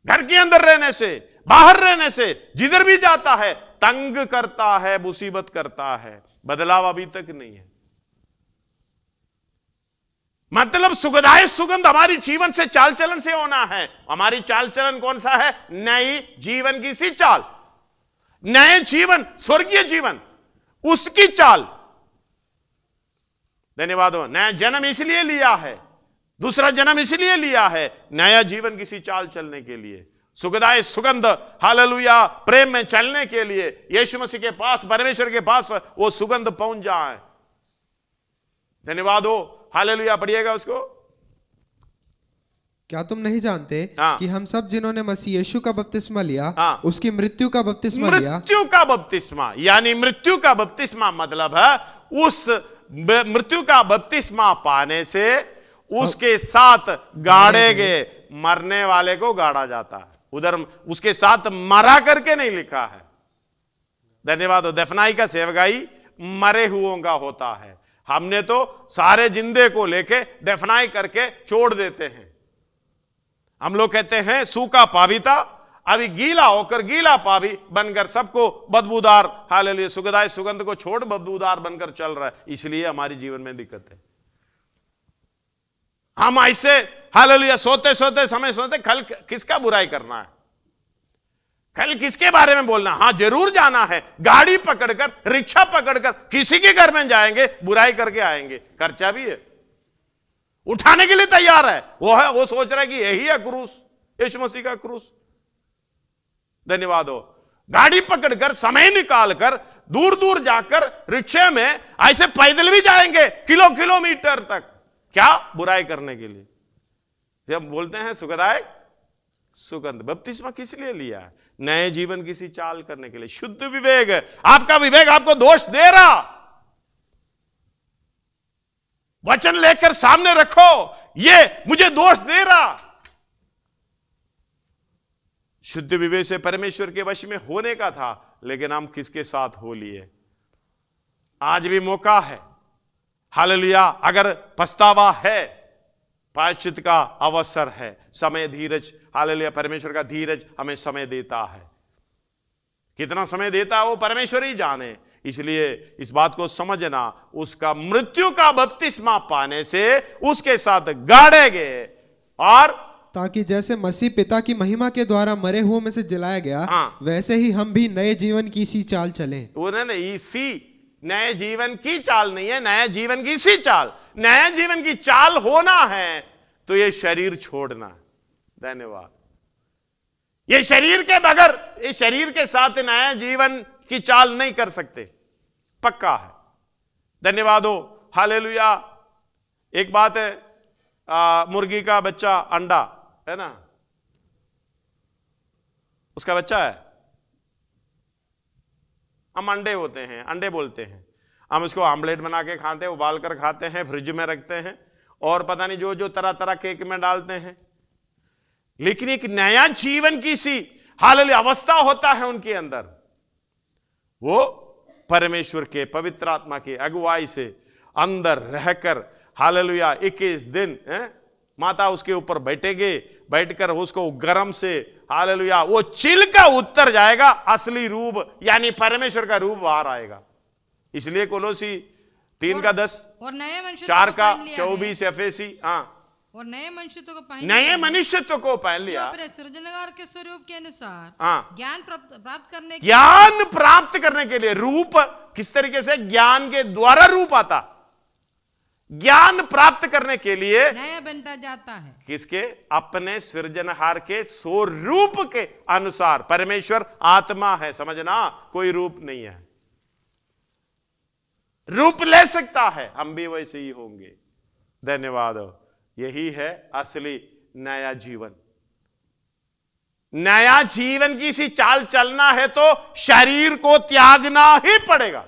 घर के अंदर रहने से, बाहर रहने से, जिधर भी जाता है तंग करता है, मुसीबत करता है। बदलाव अभी तक नहीं है। मतलब सुगंधाय सुगंध हमारी जीवन से, चाल चलन से होना है। हमारी चाल चलन कौन सा है? नई जीवन की सी चाल, नए जीवन, स्वर्गीय जीवन, उसकी चाल। धन्यवाद हो। नया जन्म इसलिए लिया है, दूसरा जन्म इसलिए लिया है, नया जीवन किसी चाल चलने के लिए, सुगंधाय सुगंध हालेलुया प्रेम में चलने के लिए, यीशु मसीह के पास, परमेश्वर के पास वो सुगंध पहुंच जाए। धन्यवाद हो। हालेलुया पढ़िएगा उसको। क्या तुम नहीं जानते कि हम सब जिन्होंने मसीह यीशु का बपतिस्मा लिया, उसकी मृत्यु का बपतिस्मा लिया। मृत्यु का बपतिस्मा यानी मृत्यु का बपतिस्मा मतलब है उस मृत्यु का बपतिस्मा पाने से उसके साथ गाड़े गए, मरने वाले को गाड़ा जाता है। उधर उसके साथ मरा करके नहीं लिखा है। धन्यवाद हो। दफनाई का सेवकाई मरे हुओं का होता है। हमने तो सारे जिंदे को लेके दफनाई करके छोड़ देते हैं। हम लोग कहते हैं सूखा पा भी था, अभी गीला होकर गीला पा भी बनकर सबको बदबूदार हालेलुया सुगंधाय सुगंध को छोड़ बदबूदार बनकर चल रहा है। इसलिए हमारी जीवन में दिक्कत है। हम ऐसे हालेलुया सोते सोते समय सोते कल किसका बुराई करना है, कल किसके बारे में बोलना। हां जरूर जाना है, गाड़ी पकड़कर, रिक्शा पकड़कर किसी के घर में जाएंगे, बुराई करके आएंगे। खर्चा भी है, उठाने के लिए तैयार है। वो सोच रहा है कि यही है क्रूस, यीशु मसीह का क्रूस। धन्यवाद हो। गाड़ी पकड़कर, समय निकालकर, दूर दूर जाकर रिक्शे में ऐसे पैदल भी जाएंगे किलोमीटर तक, क्या बुराई करने के लिए। जब बोलते हैं सुगंधाय सुगंध। बपतिस्मा किस लिए लिया है? नए जीवन की सी चाल करने के लिए। शुद्ध विवेक, आपका विवेक आपको दोष दे रहा, वचन लेकर सामने रखो, ये मुझे दोष दे रहा। शुद्ध विवेक से परमेश्वर के वश में होने का था, लेकिन हम किसके साथ हो लिए? आज भी मौका है, हालेलुया। अगर पछतावा है, प्रायश्चित का अवसर है, समय, धीरज, हालेलुया। परमेश्वर का धीरज हमें समय देता है, कितना समय देता है वो परमेश्वर ही जाने। इसलिए इस बात को समझना, उसका मृत्यु का बपतिस्मा पाने से उसके साथ गाड़े गए, और ताकि जैसे मसीह पिता की महिमा के द्वारा मरे हुओं में से जलाया गया, वैसे ही हम भी नए जीवन की सी चाल चलें। उन्होंने इसी नए जीवन की चाल नहीं है, नए जीवन की सी चाल। नए जीवन की चाल होना है तो ये शरीर छोड़ना है। धन्यवाद। ये शरीर के बगैर, ये शरीर के साथ नए जीवन की चाल नहीं कर सकते, पक्का है। धन्यवाद हो, हालेलुया। एक बात है, मुर्गी का बच्चा अंडा है ना, उसका बच्चा है, हम अंडे होते हैं, अंडे बोलते हैं। हम इसको आमलेट बना के खाते हैं, उबाल कर खाते हैं, फ्रिज में रखते हैं, और पता नहीं जो जो तरह तरह केक में डालते हैं। लेकिन एक नया जीवन की सी हालेलुया अवस्था होता है उनके अंदर। वो परमेश्वर के पवित्र आत्मा की अगुवाई से अंदर रहकर हालेलुया 21 दिन माता उसके ऊपर बैठेंगे, बैठकर उसको गरम से हालेलुया वो चिलका उतर जाएगा, असली रूप यानी परमेश्वर का रूप बाहर आएगा। इसलिए कोलोसी 3 का 10 और नए मनुष्य 4 का 24 एफएसी और नए मनुष्यत्व को पहन नए मनुष्यत्व को पहन लिया, अपने सृजनहार के स्वरूप के अनुसार ज्ञान प्राप्त करने के लिए। रूप किस तरीके से? ज्ञान के द्वारा रूप आता, ज्ञान प्राप्त करने के लिए नया बनता जाता है। किसके? अपने सृजनहार के स्वरूप के अनुसार। परमेश्वर आत्मा है, समझना, कोई रूप नहीं है। रूप ले सकता है, हम भी वैसे ही होंगे। धन्यवाद। यही है असली नया जीवन। नया जीवन की सी चाल चलना है तो शरीर को त्यागना ही पड़ेगा।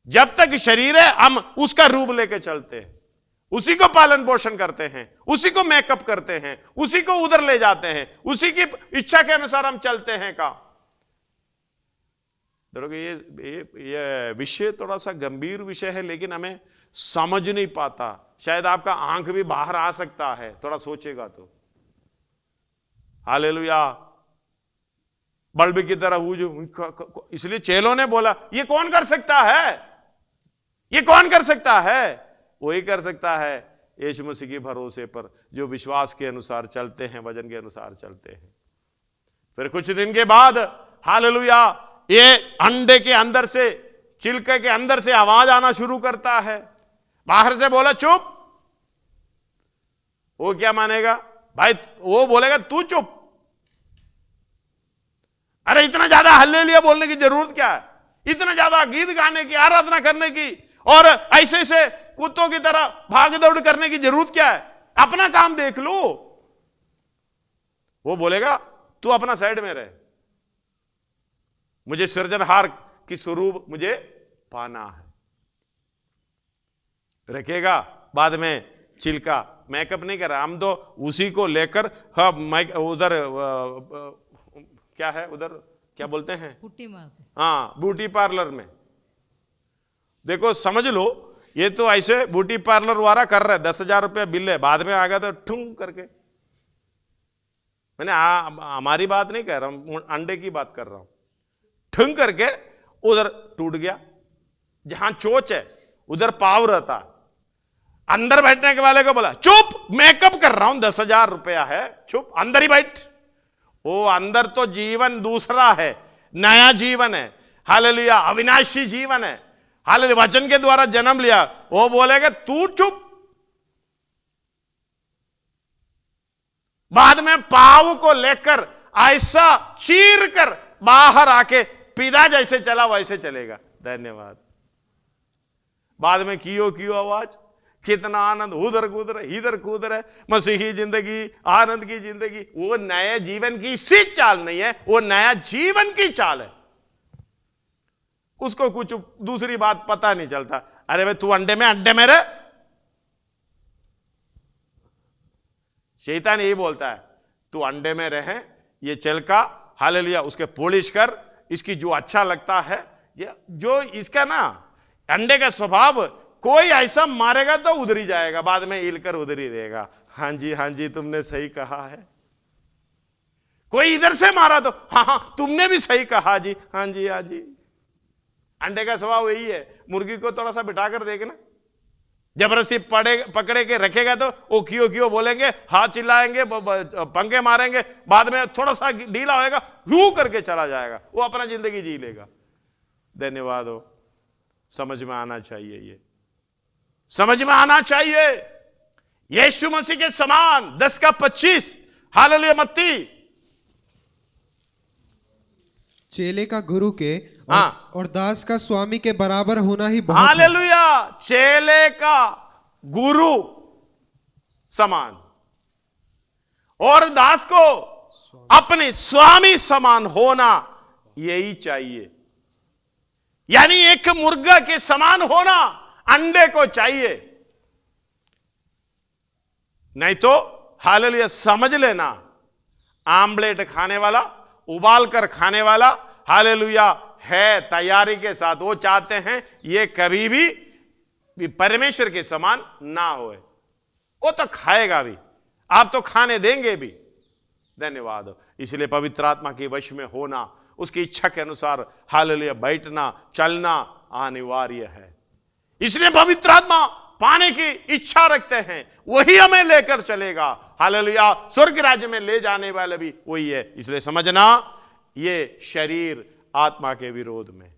जब तक शरीर है हम उसका रूप लेके चलते हैं, उसी को पालन पोषण करते हैं, उसी को मेकअप करते हैं, उसी को उधर ले जाते हैं, उसी की इच्छा के अनुसार हम चलते हैं। का ये विषय थोड़ा सा गंभीर विषय है, लेकिन हमें समझ नहीं पाता। शायद आपका आंख भी बाहर आ सकता है, थोड़ा सोचेगा तो। हालेलुया। बल्ब की तरह इसलिए चेलों ने बोला, ये कौन कर सकता है? ये कौन कर सकता है? वही कर सकता है यीशु मसीह के भरोसे पर, जो विश्वास के अनुसार चलते हैं, वचन के अनुसार चलते हैं। फिर कुछ दिन के बाद हालेलुया ये अंडे के अंदर से, चिलके के अंदर से आवाज आना शुरू करता है। बाहर से बोला चुप। वो क्या मानेगा भाई? वो बोलेगा तू चुप। अरे इतना ज्यादा हल्लेलुया बोलने की जरूरत क्या है? इतना ज्यादा गीत गाने की, आराधना करने की और ऐसे से कुत्तों की तरह भाग दौड़ करने की जरूरत क्या है? अपना काम देख लो। वो बोलेगा तू अपना साइड में रहे, मुझे सृजनहार की स्वरूप मुझे पाना है। रखेगा बाद में चिलका, मेकअप नहीं कर रहा, हम तो उसी को लेकर उधर क्या है, उधर क्या बोलते हैं, पुट्टी मारते, ब्यूटी पार्लर में। देखो समझ लो, ये तो ऐसे ब्यूटी पार्लर वाला कर रहा है, 10,000 रुपया बिल है, बाद में आ गया तो ठुंग करके। मैंने हमारी बात नहीं कह रहा हूं, अंडे की बात कर रहा हूं। ठुंग करके उधर टूट गया, जहां चोच है उधर पाव रहता है। अंदर बैठने के वाले को बोला चुप, मेकअप कर रहा हूं, 10,000 रुपया है, चुप, अंदर ही बैठ। वो अंदर तो जीवन दूसरा है, नया जीवन है, हालेलुया, अविनाशी जीवन है, हालेलुया, वचन के द्वारा जन्म लिया। वो बोलेगा तू चुप। बाद में पाव को लेकर ऐसा चीर कर बाहर आके पिता जैसे चला वैसे चलेगा। धन्यवाद। बाद में कियो आवाज कितना आनंद, उधर कूद रहे इधर कूद रहे, मसीही जिंदगी, आनंद की जिंदगी। वो नए जीवन की सी चाल नहीं है, वो नया जीवन की चाल है। उसको कुछ दूसरी बात पता नहीं चलता। अरे भाई तू अंडे में रह। शैतान यही बोलता है, तू अंडे में रहे, ये चिलका हालेलुया उसके पॉलिश कर, इसकी जो अच्छा लगता है, ये जो इसका ना अंडे का स्वभाव, कोई ऐसा मारेगा तो उधर ही जाएगा, बाद में हिलकर उधर ही रहेगा। हाँ जी तुमने सही कहा है। कोई इधर से मारा तो हाँ तुमने भी सही कहा जी, हाँ जी। अंडे का स्वभाव यही है। मुर्गी को थोड़ा सा बिठाकर देखना, जबरदस्ती पकड़े के रखेगा तो वो क्यों बोलेंगे, हाथ चिल्लाएंगे, पंखे मारेंगे, बाद में थोड़ा सा ढीला होएगा, यूं करके चला जाएगा, वो अपना जिंदगी जी लेगा। धन्यवाद हो। समझ में आना चाहिए, ये समझ में आना चाहिए। यीशु मसीह के समान 10:25 हालेलुया। मत्ती चेले का गुरु के और दास का स्वामी के बराबर होना ही बहुत है। हालेलुया। चेले का गुरु समान और दास को अपने स्वामी समान होना यही चाहिए। यानी एक मुर्गा के समान होना अंडे को चाहिए, नहीं तो हालेलुया समझ लेना, आमलेट खाने वाला, उबाल कर खाने वाला हालेलुया है तैयारी के साथ। वो चाहते हैं ये कभी भी परमेश्वर के समान ना होए। वो तो खाएगा भी, आप तो खाने देंगे भी। धन्यवाद हो। इसलिए पवित्र आत्मा के वश में होना, उसकी इच्छा के अनुसार हालेलुया बैठना चलना अनिवार्य है। इसलिए पवित्र आत्मा पाने की इच्छा रखते हैं, वही हमें लेकर चलेगा। हालेलुया। स्वर्ग राज्य में ले जाने वाला भी वही है। इसलिए समझना, ये शरीर आत्मा के विरोध में,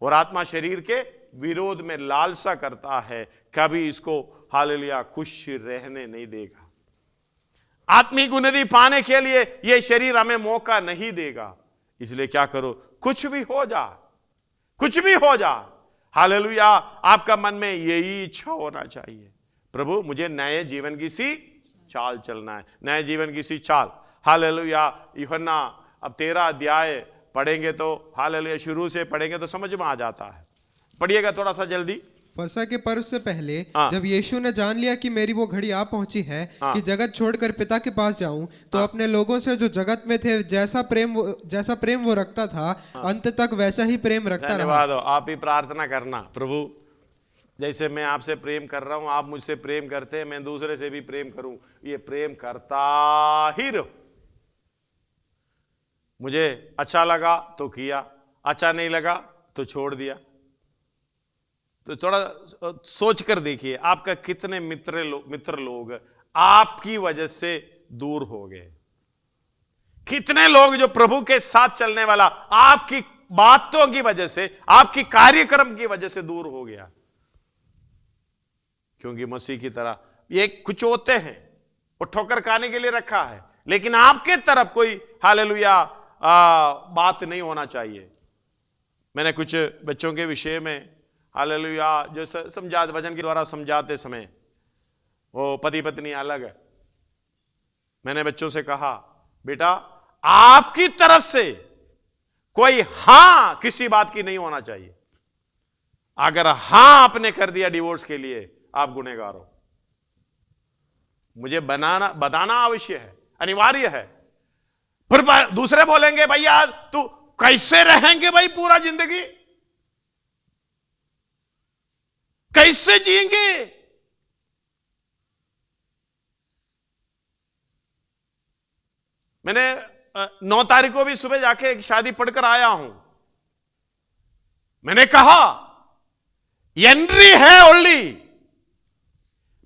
और आत्मा शरीर के विरोध में लालसा करता है, कभी इसको हालेलुया खुश रहने नहीं देगा। आत्मिक उन्नति पाने के लिए यह शरीर हमें मौका नहीं देगा। इसलिए क्या करो, कुछ भी हो जा हालेलुया, आपका मन में यही इच्छा होना चाहिए, प्रभु मुझे नए जीवन की सी चाल चलना है, नए जीवन की सी चाल। हालेलुया। यूहन्ना अब 13 अध्याय पढ़ेंगे तो हालेलुया शुरू से पढ़ेंगे तो समझ में आ जाता है। पढ़िएगा थोड़ा सा जल्दी। फसह के पर्व से पहले जब यीशु ने जान लिया कि मेरी वो घड़ी आ पहुंची है कि जगत छोड़कर पिता के पास जाऊं, तो अपने लोगों से जो जगत में थे जैसा प्रेम वो रखता था, अंत तक वैसा ही प्रेम रखता रहा। धन्यवाद हो। आप ही प्रार्थना करना, प्रभु जैसे मैं आपसे प्रेम कर रहा हूं, आप मुझसे प्रेम करते हैं, मैं दूसरे से भी प्रेम करूं, ये प्रेम करता ही रहो। मुझे अच्छा लगा तो किया, अच्छा नहीं लगा तो छोड़ दिया। तो थोड़ा सोच कर देखिए, आपका कितने मित्र लोग आपकी वजह से दूर हो गए। कितने लोग जो प्रभु के साथ चलने वाला आपकी बातों की वजह से, आपकी कार्यक्रम की वजह से दूर हो गया। क्योंकि मसीह की तरह ये कुछ होते हैं, वो ठोकर खाने के लिए रखा है, लेकिन आपके तरफ कोई हालेलुया बात नहीं होना चाहिए। मैंने कुछ बच्चों के विषय में हालेलुया जो समझा वचन के द्वारा समझाते समय, वो पति पत्नी अलग है, मैंने बच्चों से कहा बेटा आपकी तरफ से कोई हां किसी बात की नहीं होना चाहिए। अगर हां आपने कर दिया डिवोर्स के लिए, आप गुनहगार हो। मुझे बताना आवश्यक है, अनिवार्य है। फिर दूसरे बोलेंगे भैया तू कैसे रहेंगे भाई पूरा जिंदगी, कैसे जिएंगे। मैंने 9 तारीख को भी सुबह जाके एक शादी पढ़कर आया हूं। मैंने कहा एंट्री है ओनली,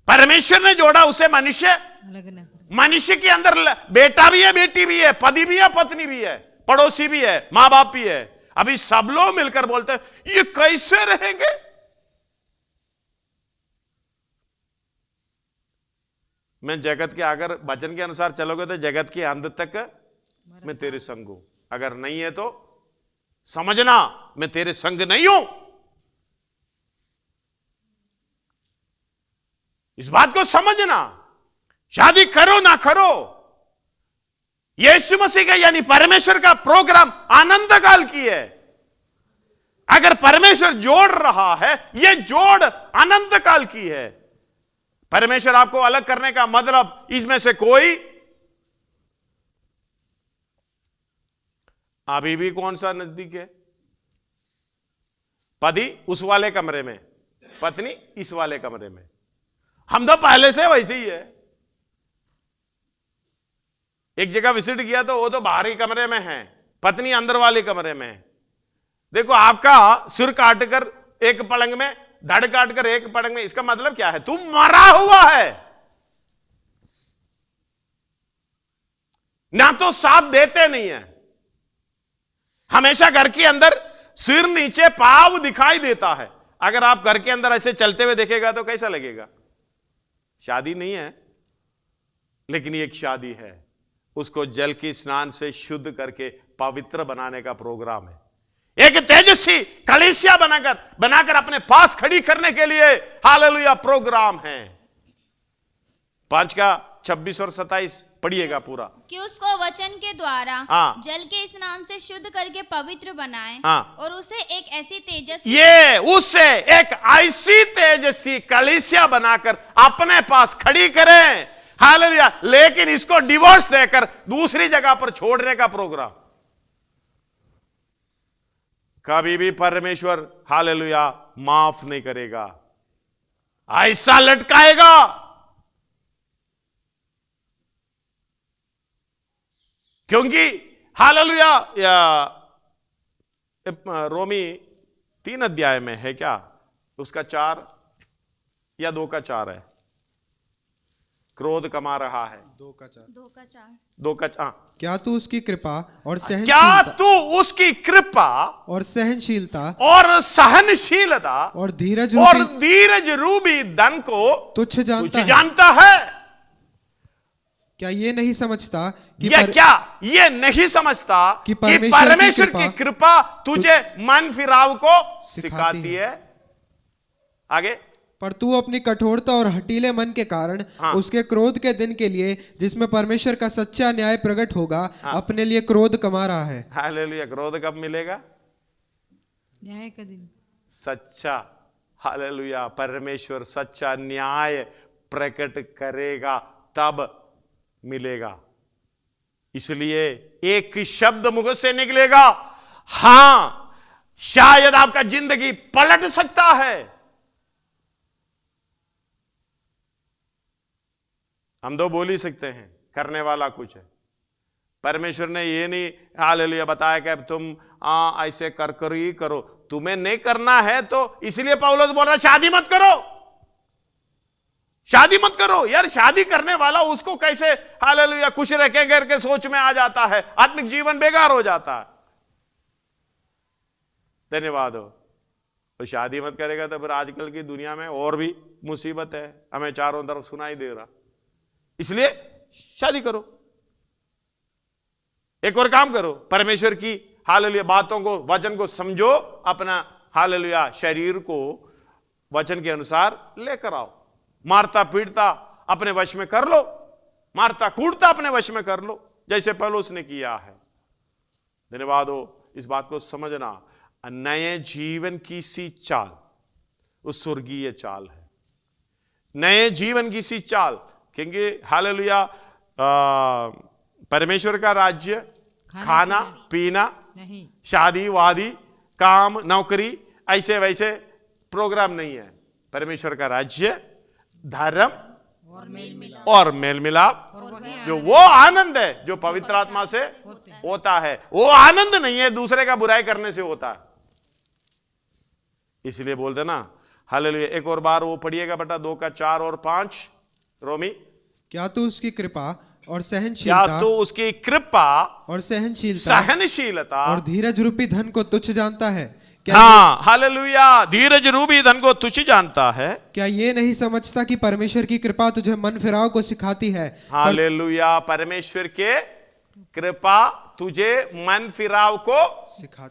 परमेश्वर ने जोड़ा उसे मनुष्य के अंदर बेटा भी है, बेटी भी है, पति भी है, पत्नी भी है, पड़ोसी भी है, मां बाप भी है। अभी सब लोग मिलकर बोलते हैं ये कैसे रहेंगे। मैं जगत के अगर वचन के अनुसार चलोगे तो जगत के अंत तक मैं तेरे संग हूं, अगर नहीं है तो समझना मैं तेरे संग नहीं हूं। इस बात को समझना, शादी करो ना करो, यीशु मसीह का यानी परमेश्वर का प्रोग्राम आनंद काल की है। अगर परमेश्वर जोड़ रहा है, यह जोड़ अनंत काल की है। परमेश्वर आपको अलग करने का मतलब इसमें से कोई अभी भी कौन सा नजदीक है? पति उस वाले कमरे में, पत्नी इस वाले कमरे में। हम तो पहले से वैसे ही है। एक जगह विजिट किया तो वो तो बाहरी कमरे में है, पत्नी अंदर वाले कमरे में है। देखो, आपका सिर काटकर एक पलंग में, धड़ काटकर एक पलंग में, इसका मतलब क्या है? तू मरा हुआ है, ना तो साथ देते नहीं है। हमेशा घर के अंदर सिर नीचे पाव दिखाई देता है। अगर आप घर के अंदर ऐसे चलते हुए देखेगा तो कैसा लगेगा? शादी नहीं है, लेकिन एक शादी है। उसको जल के स्नान से शुद्ध करके पवित्र बनाने का प्रोग्राम है। एक तेजस्वी कलीसिया बनाकर अपने पास खड़ी करने के लिए हालेलुया प्रोग्राम है। 5 का 26 और 27 पढ़िएगा पूरा। कि उसको वचन के द्वारा हाँ। जल के स्नान से शुद्ध करके पवित्र बनाए, हाँ। और उसे एक ऐसी तेजस्वी कलीसिया बनाकर अपने पास खड़ी करें। हालेलुया। लेकिन इसको डिवोर्स देकर दूसरी जगह पर छोड़ने का प्रोग्राम कभी भी परमेश्वर हालेलुया माफ नहीं करेगा, ऐसा लटकाएगा। क्योंकि हालेलुया रोमी 3 अध्याय में है क्या, उसका 4 या 2 का 4 है, क्रोध कमा रहा है। 2 का 4 2 का 4। क्या तू उसकी कृपा और क्या सहनशीलता तू उसकी कृपा और सहनशीलता और सहनशीलता और धीरज और रूपी धीरज रूपी धन को तुच्छ जानता है? जानता है? क्या ये नहीं समझता कि ये नहीं समझता कि परमेश्वर परमेश्वर की की कृपा तुझे मन फिराव को सिखाती है। आगे, पर तू अपनी कठोरता और हठीले मन के कारण उसके क्रोध के दिन के लिए, जिसमें परमेश्वर का सच्चा न्याय प्रकट होगा, अपने लिए क्रोध कमा रहा है। हालेलुया। क्रोध कब मिलेगा? न्याय का दिन। सच्चा, हालेलुया, परमेश्वर सच्चा न्याय प्रकट करेगा तब मिलेगा। इसलिए एक शब्द मुख से निकलेगा, हां, शायद आपका जिंदगी पलट सकता है। हम तो बोल ही सकते हैं, करने वाला कुछ है। परमेश्वर ने ये नहीं हालेलुया बताया कि अब तुम ऐसे कर ही करो। तुम्हें नहीं करना है तो इसलिए पौलुस बोल रहा शादी मत करो, शादी मत करो। यार, शादी करने वाला उसको कैसे हालेलुया खुश रखे करके सोच में आ जाता है, आत्मिक जीवन बेकार हो जाता है। धन्यवाद हो। तो शादी मत करेगा तो फिर आजकल की दुनिया में और भी मुसीबत है, हमें चारों तरफ सुनाई दे रहा। इसलिए शादी करो, एक और काम करो, परमेश्वर की हालेलुया बातों को, वचन को समझो, अपना हालेलुया शरीर को वचन के अनुसार लेकर आओ। मारता पीटता अपने वश में कर लो, मारता कूटता अपने वश में कर लो, जैसे पौलुस ने किया है। धन्यवाद हो। इस बात को समझना, नए जीवन की सी चाल उस स्वर्गीय चाल है। नए जीवन की सी चाल, क्योंकि हालेलुया परमेश्वर का राज्य खाना पीना नहीं, शादी वादी काम नौकरी ऐसे वैसे प्रोग्राम नहीं है। परमेश्वर का राज्य धर्म और मेल मिलाप, जो वो आनंद है जो पवित्र आत्मा से होता है। वो आनंद नहीं है दूसरे का बुराई करने से होता है। इसलिए बोलते ना हालेलुया। एक और बार वो पढ़िएगा बेटा, 2 का 4 और 5 रोमी। क्या तू उसकी कृपा और सहनशीलता, क्या तू उसकी कृपा और सहनशीलता और धीरज रूपी धन को तुच्छ जानता है? हाँ, हालेलुया, धीरज रूपी धन को तुच्छ जानता है। क्या ये नहीं समझता कि परमेश्वर की कृपा तुझे मन फिराव को सिखाती है? हालेलुया, परमेश्वर के कृपा तुझे मन फिराव को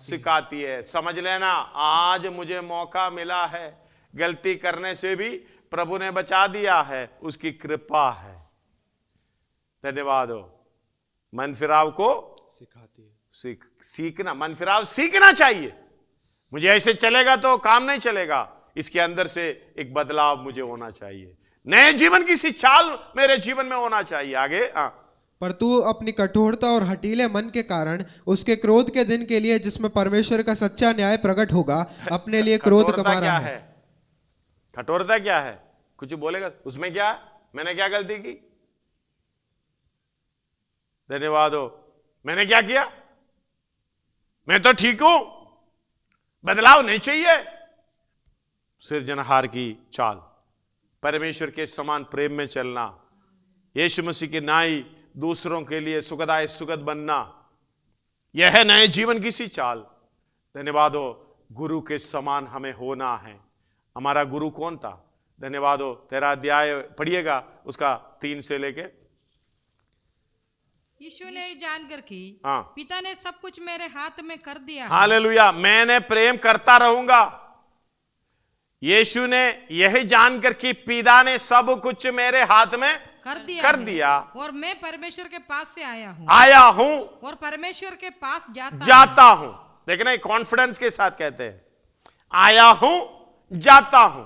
सिखाती है। समझ लेना, आज मुझे मौका मिला है गलती करने से भी प्रभु ने बचा दिया है, उसकी कृपा है। धन्यवाद हो। मन फिराव को सिखाती है। सीखना, मन फिराव सीखना चाहिए। मुझे ऐसे चलेगा तो काम नहीं चलेगा, इसके अंदर से एक बदलाव मुझे होना चाहिए, नए जीवन की सी चाल मेरे जीवन में होना चाहिए। आगे पर तू अपनी कठोरता और हठीले मन के कारण उसके क्रोध के दिन के लिए, जिसमें परमेश्वर का सच्चा न्याय प्रकट होगा, अपने लिए क्रोध कमा रहा है। कठोरता क्या है? कुछ बोलेगा उसमें? क्या मैंने क्या गलती की? धन्यवाद हो। मैंने क्या किया? मैं तो ठीक हूं, बदलाव नहीं चाहिए। सृजनहार की चाल, परमेश्वर के समान प्रेम में चलना, यीशु मसीह के नाई दूसरों के लिए सुखदाय सुगत बनना, यह है नए जीवन की सी चाल। धन्यवाद हो। गुरु के समान हमें होना है। हमारा गुरु कौन था? धन्यवाद हो। 13 अध्याय पढ़िएगा, उसका 3 से लेके। यीशु ने जानकर कि पिता ने सब कुछ मेरे हाथ में कर दिया। हालेलुया। मैंने प्रेम करता रहूंगा। यीशु ने यही जानकर कि पिता ने सब कुछ मेरे हाथ में कर दिया और मैं परमेश्वर के पास से आया हूं और परमेश्वर के पास जाता हूं। देखना, कॉन्फिडेंस के साथ कहते हैं, आया हूं, जाता हूं,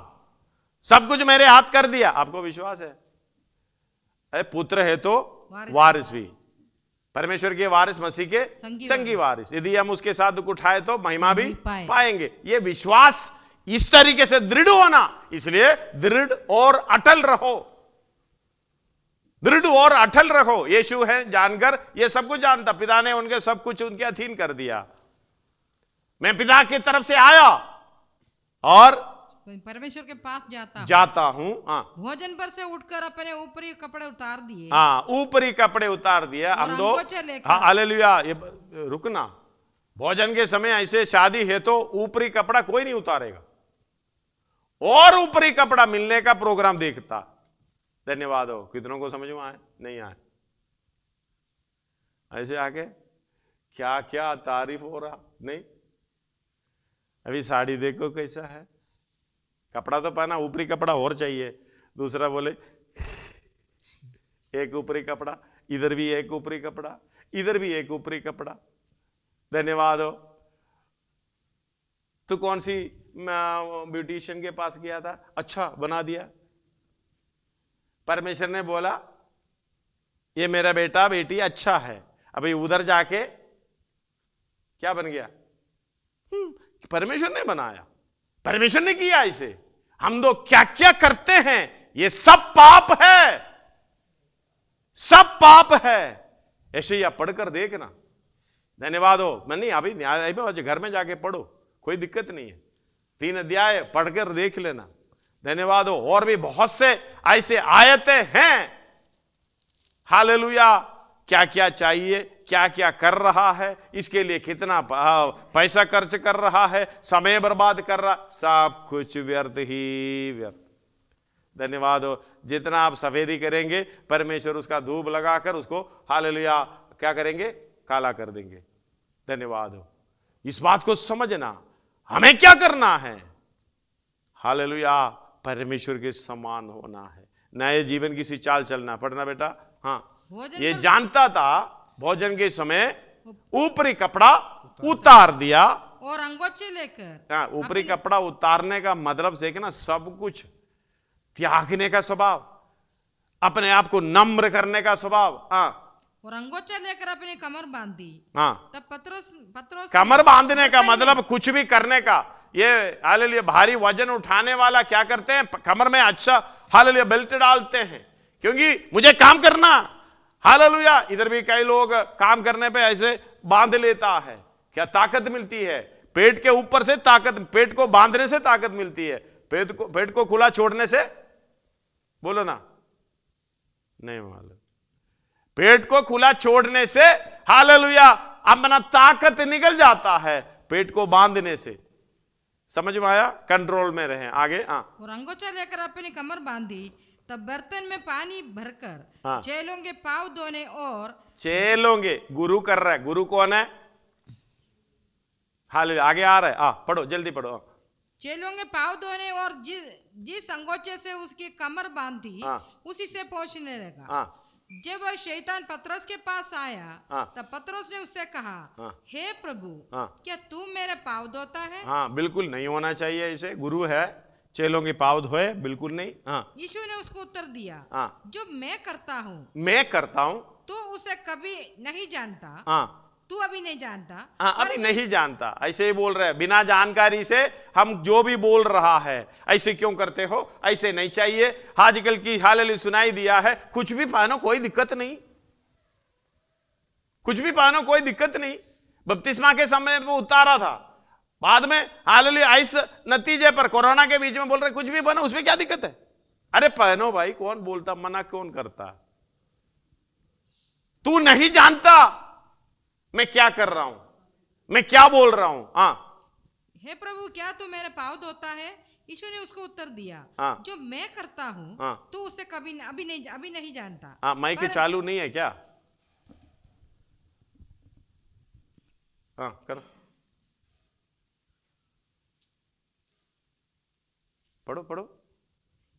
सब कुछ मेरे हाथ कर दिया। आपको विश्वास है? अरे पुत्र है तो वारिस भी, परमेश्वर के वारिस, मसीह के संगी वारिस। यदि हम उसके साथ दुख उठाए तो महिमा भी पाएंगे। ये विश्वास इस तरीके से दृढ़ होना, इसलिए दृढ़ और अटल रहो, दृढ़ और अटल रहो। यीशु है जानकर, ये सब कुछ जानता, पिता ने उनके सब कुछ उनके अधीन कर दिया। मैं पिता की तरफ से आया और परमेश्वर के पास जाता हूं। भोजन पर से उठकर अपने ऊपरी कपड़े उतार दिए। ऊपरी कपड़े उतार दिए। हम दो, हालेलुया। ये रुकना, भोजन के समय ऐसे शादी है तो ऊपरी कपड़ा कोई नहीं उतारेगा, और ऊपरी कपड़ा मिलने का प्रोग्राम देखता। धन्यवाद हो। कितनों को समझ में आए? नहीं आए? ऐसे आके क्या क्या तारीफ हो रहा नहीं। अभी साड़ी देखो कैसा है, कपड़ा तो पहना, ऊपरी कपड़ा और चाहिए। दूसरा बोले एक ऊपरी कपड़ा, इधर भी एक ऊपरी कपड़ा, इधर भी एक ऊपरी कपड़ा। धन्यवाद हो। तू कौन सी ब्यूटिशियन के पास गया था? अच्छा बना दिया। परमेश्वर ने बोला ये मेरा बेटा बेटी अच्छा है। अभी उधर जाके क्या बन गया? परमेश्वर ने बनाया, परमेश्वर ने किया इसे। हम लोग क्या क्या करते हैं, ये सब पाप है, सब पाप है। ऐसे ही आप पढ़कर देखना। धन्यवाद हो। मैं नहीं, अभी घर में जाके पढ़ो, कोई दिक्कत नहीं है। 3 अध्याय पढ़कर देख लेना। धन्यवाद हो। और भी बहुत से ऐसे आयतें हैं। हालेलुया। क्या क्या चाहिए, क्या क्या कर रहा है, इसके लिए कितना पैसा खर्च कर रहा है, समय बर्बाद कर रहा, सब कुछ व्यर्थ ही व्यर्थ। धन्यवाद हो। जितना आप सफेदी करेंगे, परमेश्वर उसका धूप लगाकर उसको हालेलुया क्या करेंगे? काला कर देंगे। धन्यवाद हो। इस बात को समझना, हमें क्या करना है? हालेलुया, परमेश्वर के समान होना है, नए जीवन की सी चाल चलना। पढ़ना बेटा। ये जानता था, भोजन के समय ऊपरी कपड़ा उतार दिया और अंगोछे लेकर। ऊपरी कपड़ा उतारने का मतलब से ना, सब कुछ त्यागने का स्वभाव, अपने आप को नम्र करने का स्वभाव। और अंगोछा लेकर अपनी कमर बांधी। तब पत्रोस कमर बांधने का मतलब कुछ भी करने का। ये हालेलुया, भारी वजन उठाने वाला क्या करते हैं? कमर में अच्छा हालेलुया बेल्ट डालते हैं, क्योंकि मुझे काम करना। हालेलुया। इधर भी कई लोग काम करने पे ऐसे बांध लेता है। क्या ताकत मिलती है? पेट के ऊपर से ताकत, पेट को बांधने से ताकत मिलती है। पेट को खुला छोड़ने से, बोलो ना, नहीं मालूम। पेट को खुला छोड़ने से हालेलुया अपना ताकत निकल जाता है, पेट को बांधने से। समझ में आया? कंट्रोल में रहे। आगे। और अंगोछा लेकर अपनी कमर बांधी। तब बर्तन में पानी भरकर चेलों के पांव धोने और चेलोंगे, गुरु कर रहा है। गुरु कौन है? हालेलुया। आगे आ रहा है, पढ़ो जल्दी पढ़ो। चेलों के पाँव धोने और जिस अंगोछे से उसकी कमर बांधी उसी से पोंछने लगा। जब वह शैतान पतरस के पास आया तब पतरस ने उससे कहा, हे प्रभु, क्या तू मेरे पाँव धोता है? हाँ, बिल्कुल नहीं होना चाहिए। इसे गुरु है, चेलों के पाँव धोए, बिल्कुल नहीं। हाँ, यीशु ने उसको उत्तर दिया, जो मैं करता हूँ तू उसे कभी नहीं जानता। तू अभी नहीं जानता। अभी नहीं जानता, ऐसे ही बोल रहे हैं। बिना जानकारी से हम जो भी बोल रहा है, ऐसे क्यों करते हो, ऐसे नहीं चाहिए। आजकल की हालत सुनाई दिया है, कुछ भी पहनो कोई दिक्कत नहीं, कुछ भी पहनो कोई दिक्कत नहीं। बपतिस्मा के समय में उतारा था, बाद में हालेलुया इस नतीजे पर कोरोना के बीच में बोल रहे कुछ भी पहनो, उसमें क्या दिक्कत है? अरे पहनो भाई, कौन बोलता, मना कौन करता? तू नहीं जानता मैं क्या कर रहा हूं, मैं क्या बोल रहा हूं। हे प्रभु, क्या तू मेरे पाँव धोता है? यीशु ने उसको उत्तर दिया, जो मैं करता हूं तू उसे कभी अभी नहीं जानता। माइक चालू नहीं है क्या? करो, पढ़ो पढ़ो।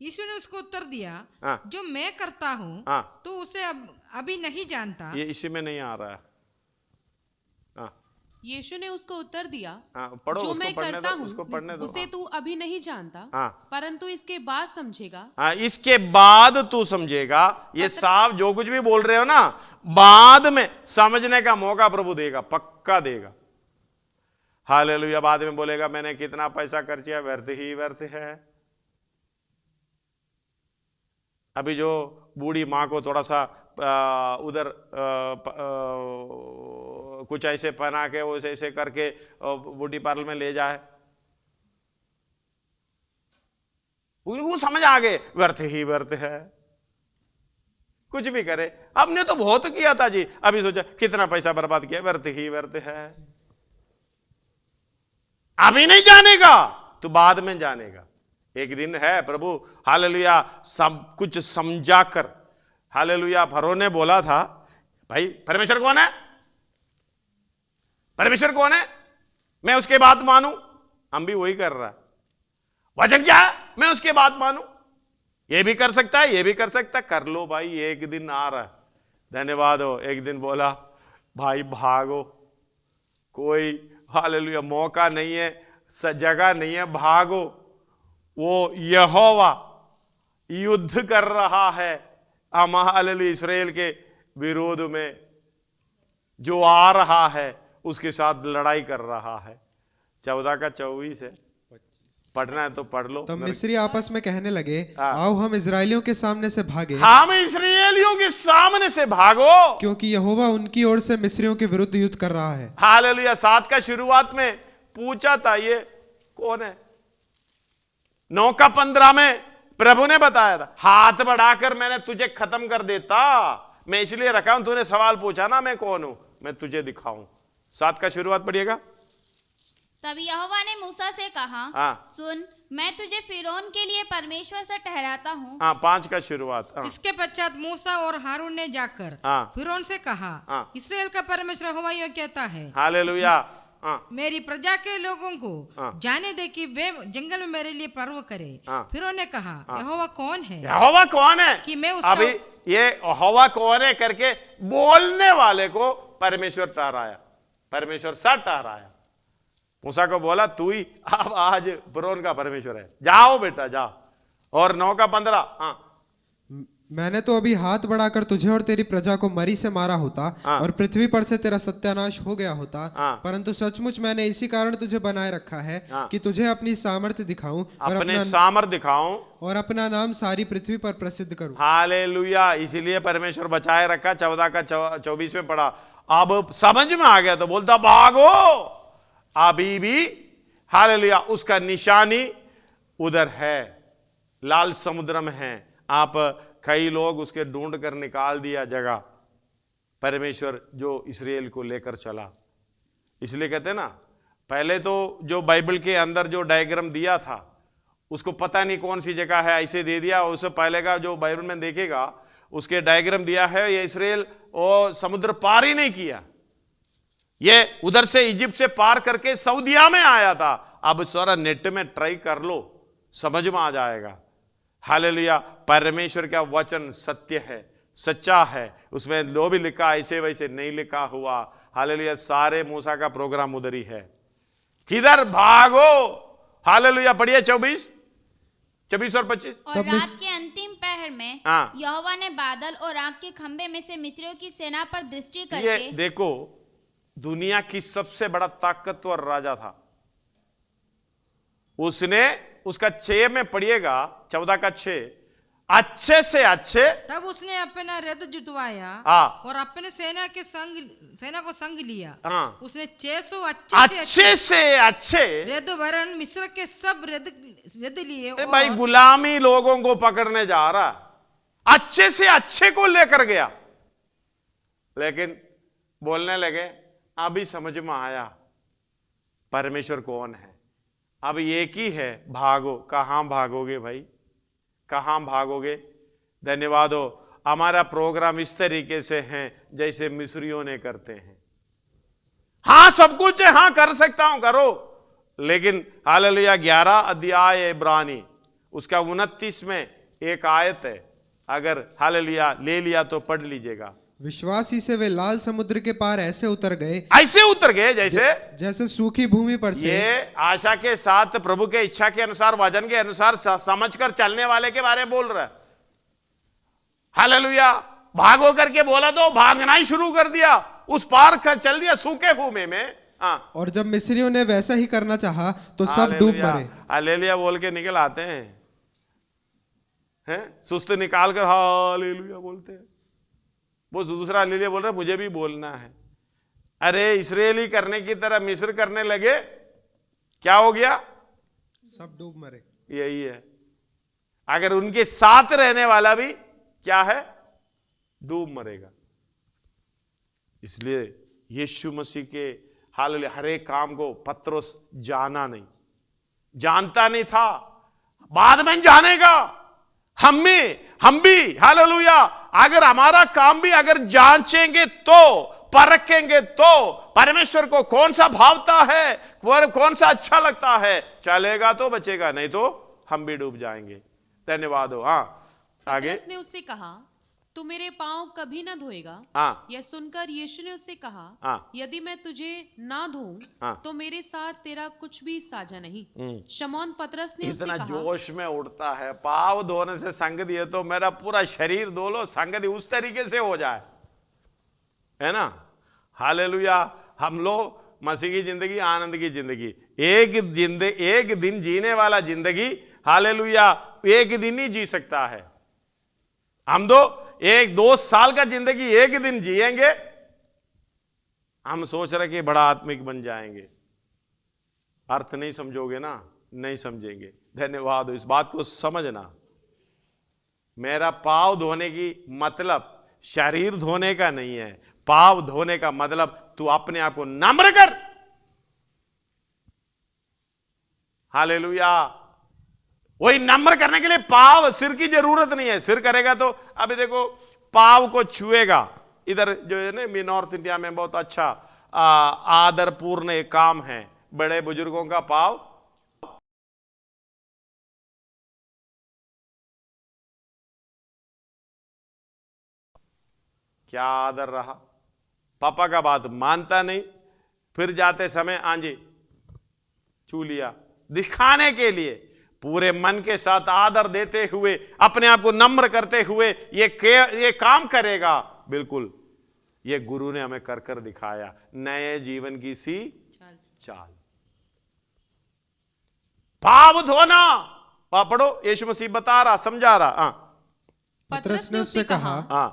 यीशु ने उसको उत्तर दिया, जो मैं करता हूं तू उसे अभी नहीं जानता। ये इसी में नहीं आ रहा है। यीशु ने उसको उत्तर दिया, पढ़ो, जो मैं करता हूँ उसे तू अभी नहीं जानता, परंतु इसके बाद समझेगा। इसके बाद तू समझेगा। ये साफ जो कुछ भी बोल रहे हो ना, बाद में समझने का मौका प्रभु देगा, पक्का देगा। हालेलुया। बाद में बोलेगा मैंने कितना पैसा खर्च किया, व्यर्थ ही व्यर्थ है। अभी जो बूढ़ी माँ को थोड़ा सा उधर कुछ ऐसे पहना के वो ऐसे करके ब्यूटी पार्लर में ले जाए, वो समझ आ गए व्यर्थ ही व्यर्थ है। कुछ भी करे, हमने तो बहुत किया था जी, अभी सोचा कितना पैसा बर्बाद किया, व्यर्थ ही व्यर्थ है। अभी नहीं जानेगा तो बाद में जानेगा। एक दिन है प्रभु हालेलुया सब कुछ समझाकर, हालेलुया फरो ने बोला था, भाई परमेश्वर कौन है, परमेश्वर कौन है, मैं उसके बात मानूं। हम भी वही कर रहा है। वचन क्या है, मैं उसके बात मानूं। ये भी कर सकता है, ये भी कर सकता है, कर लो भाई, एक दिन आ रहा है। धन्यवाद हो। एक दिन बोला भाई भागो, कोई हालेलुया मौका नहीं है, जगह नहीं है, भागो। वो यहोवा युद्ध कर रहा है हालेलुया इस्राएल के विरोध में, जो आ रहा है उसके साथ लड़ाई कर रहा है। 14 का 24 है, पढ़ना है तो पढ़ लो। तब मिस्री आपस में कहने लगे, आओ हम इजरायलियों के सामने से भागे। हम इस्राएलियों के सामने से भागो, क्योंकि यहोवा उनकी ओर से मिस्रियों के विरुद्ध युद्ध कर रहा है। हालेलुया। 7 का शुरुआत में पूछा था ये कौन है, 9 का 15 में प्रभु ने बताया था, हाथ बढ़ाकर मैंने तुझे खत्म कर देता। मैं इसलिए रखा हूं, तूने सवाल पूछा ना मैं कौन हूं, मैं तुझे दिखाऊं। 7 का शुरुआत पढ़िएगा। तब यहोवा ने मूसा से कहा, सुन, मैं तुझे फिरौन के लिए परमेश्वर से ठहराता हूँ। 5 का शुरुआत। इसके पश्चात मूसा और हारून ने जाकर फिरौन से कहा, इस्राएल का परमेश्वर यहोवा यह कहता है, हालेलुया, मेरी प्रजा के लोगों को जाने दे कि वे जंगल में मेरे लिए पर्व करे। फिरौन ने कहा, यहोवा कौन है, यहोवा कौन है, कि मैं उसका अभी ये यहोवा कौन है करके बोलने वाले को परमेश्वर ठहराया, परमेश्वर सा ठहराया। मूसा को बोला तू ही अब आज फिरौन का परमेश्वर है, जाओ बेटा जाओ। और 9 का 15, मैंने तो अभी हाथ बढ़ाकर तुझे और तेरी प्रजा को मरी से मारा होता और पृथ्वी पर से तेरा सत्यानाश हो गया होता, परंतु सचमुच मैंने इसी कारण तुझे बनाए रखा है कि तुझे अपनी सामर्थ्य दिखाऊं और अपने सामर्थ्य दिखाऊं और अपना नाम सारी पृथ्वी पर प्रसिद्ध करूं। हालेलुया। इसीलिए परमेश्वर बचाए रखा। 14 का 24 में पढ़ा। अब समझ में आ गया तो बोलता भागो। अभी भी हालेलुया उसका निशानी उधर है, लाल समुद्र में है। आप कई लोग उसके ढूंढ कर निकाल दिया जगह, परमेश्वर जो इस्राएल को लेकर चला। इसलिए कहते हैं ना, पहले तो जो बाइबल के अंदर जो डायग्राम दिया था उसको पता नहीं कौन सी जगह है, ऐसे दे दिया। उससे पहले का जो बाइबल में देखेगा उसके डायग्राम दिया है, ये इस्राएल और समुद्र पार ही नहीं किया, ये उधर से इजिप्ट से पार करके सऊदिया में आया था अब सारा नेट में ट्राई कर लो, समझ में आ जाएगा। हालेलुया। परमेश्वर का वचन सत्य है, सच्चा है, उसमें जो भी लिखा ऐसे वैसे नहीं लिखा हुआ। हालेलुया। सारे मूसा का प्रोग्राम उधर ही है। किधर भागो। हालेलुया। पढ़िए 24 और 25। और रात के अंतिम पहर में यहोवा ने बादल और आग के खंभे में से मिस्रियों की सेना पर दृष्टि करके, ये देखो, दुनिया की सबसे बड़ा ताकतवर राजा था, उसने उसका 6 में पढ़िएगा, 14 का 6, अच्छे से अच्छे। तब उसने अपना रथ जुटवाया और अपने सेना को संग लिया। उसने 600 अच्छे से अच्छे रथ वरण मिस्र के सब रथ लिए। भाई गुलामी लोगों को पकड़ने जा रहा, अच्छे से अच्छे को लेकर गया। लेकिन बोलने लगे, अभी समझ में आया परमेश्वर कौन है। अब एक ही है, भागो। कहां भागोगे भाई, कहां भागोगे। धन्यवाद हो। हमारा प्रोग्राम इस तरीके से है जैसे मिस्रियों ने करते हैं। हां सब कुछ है, हां कर सकता हूं, करो। लेकिन हालेलुया 11 अध्याय इब्रानी उसका 29 में एक आयत है, अगर हालेलुया ले लिया तो पढ़ लीजिएगा। विश्वासी से वे लाल समुद्र के पार ऐसे उतर गए जैसे सूखी भूमि पर से। ये आशा के साथ प्रभु के इच्छा के अनुसार, वचन के अनुसार समझकर चलने वाले के बारे में बोल रहा है। हालेलुया। भागो करके बोला तो भागना ही शुरू कर दिया, उस पार चल दिया सूखे भूमि में। और जब मिस्रियों ने वैसा ही करना चाहा तो सब डूब मरे। हालेलुया बोल के निकल आते हैं, सुस्त निकाल कर हालेलुया बोलते हैं। वो दूसरा हालेलुया बोल रहा है, मुझे भी बोलना है। अरे इस्राएली करने की तरह मिस्र करने लगे, क्या हो गया, सब डूब मरे। यही है। अगर उनके साथ रहने वाला भी क्या है, डूब मरेगा। इसलिए यीशु मसीह के हालेलुया हर एक काम को पत्रोस जानता नहीं था, बाद में जानेगा। हम भी हालेलुया अगर हमारा काम भी अगर जांचेंगे तो, परखेंगे तो, परमेश्वर को कौन सा भावता है, कौन सा अच्छा लगता है, चलेगा तो बचेगा, नहीं तो हम भी डूब जाएंगे। धन्यवाद हो। आगे उसने उससे कहा, तू मेरे पांव कभी ना धोएगा। यह सुनकर यीशु ने उससे कहा, यदि मैं तुझे ना धोऊं तो मेरे साथ तेरा कुछ भी साझा नहीं। शमौन पतरस ने उससे कहा, इतना जोश में उठता है, पाव धोने से संग दिए तो मेरा पूरा शरीर धो लो, संग दी उस तरीके से हो जाए, है ना। हालेलुया। हम लोग मसीह की जिंदगी, आनंद की जिंदगी, एक दिन जीने वाला जिंदगी, हालेलुया एक दिन ही जी सकता है। हम 1-2 साल का जिंदगी एक दिन जिएंगे, हम सोच रहे कि बड़ा आत्मिक बन जाएंगे। अर्थ नहीं समझोगे ना, नहीं समझेंगे। धन्यवाद। इस बात को समझना, मेरा पाव धोने की मतलब शरीर धोने का नहीं है। पाव धोने का मतलब तू अपने आप को नम्र कर। हालेलुया। वही नम्र करने के लिए पाव, सिर की जरूरत नहीं है। सिर करेगा तो अभी देखो पाव को छुएगा, इधर जो है ना नॉर्थ इंडिया में बहुत अच्छा आदरपूर्ण एक काम है, बड़े बुजुर्गों का पाव क्या आदर रहा। पापा का बात मानता नहीं, फिर जाते समय आंजी छू लिया, दिखाने के लिए, पूरे मन के साथ आदर देते हुए, अपने आप को नम्र करते हुए ये काम करेगा। बिल्कुल, ये गुरु ने हमें कर कर दिखाया, नए जीवन की सी चाल। पाव धोना, पढ़ो, यीशु मसीह बता रहा, समझा रहा। पतरस ने उससे कहा,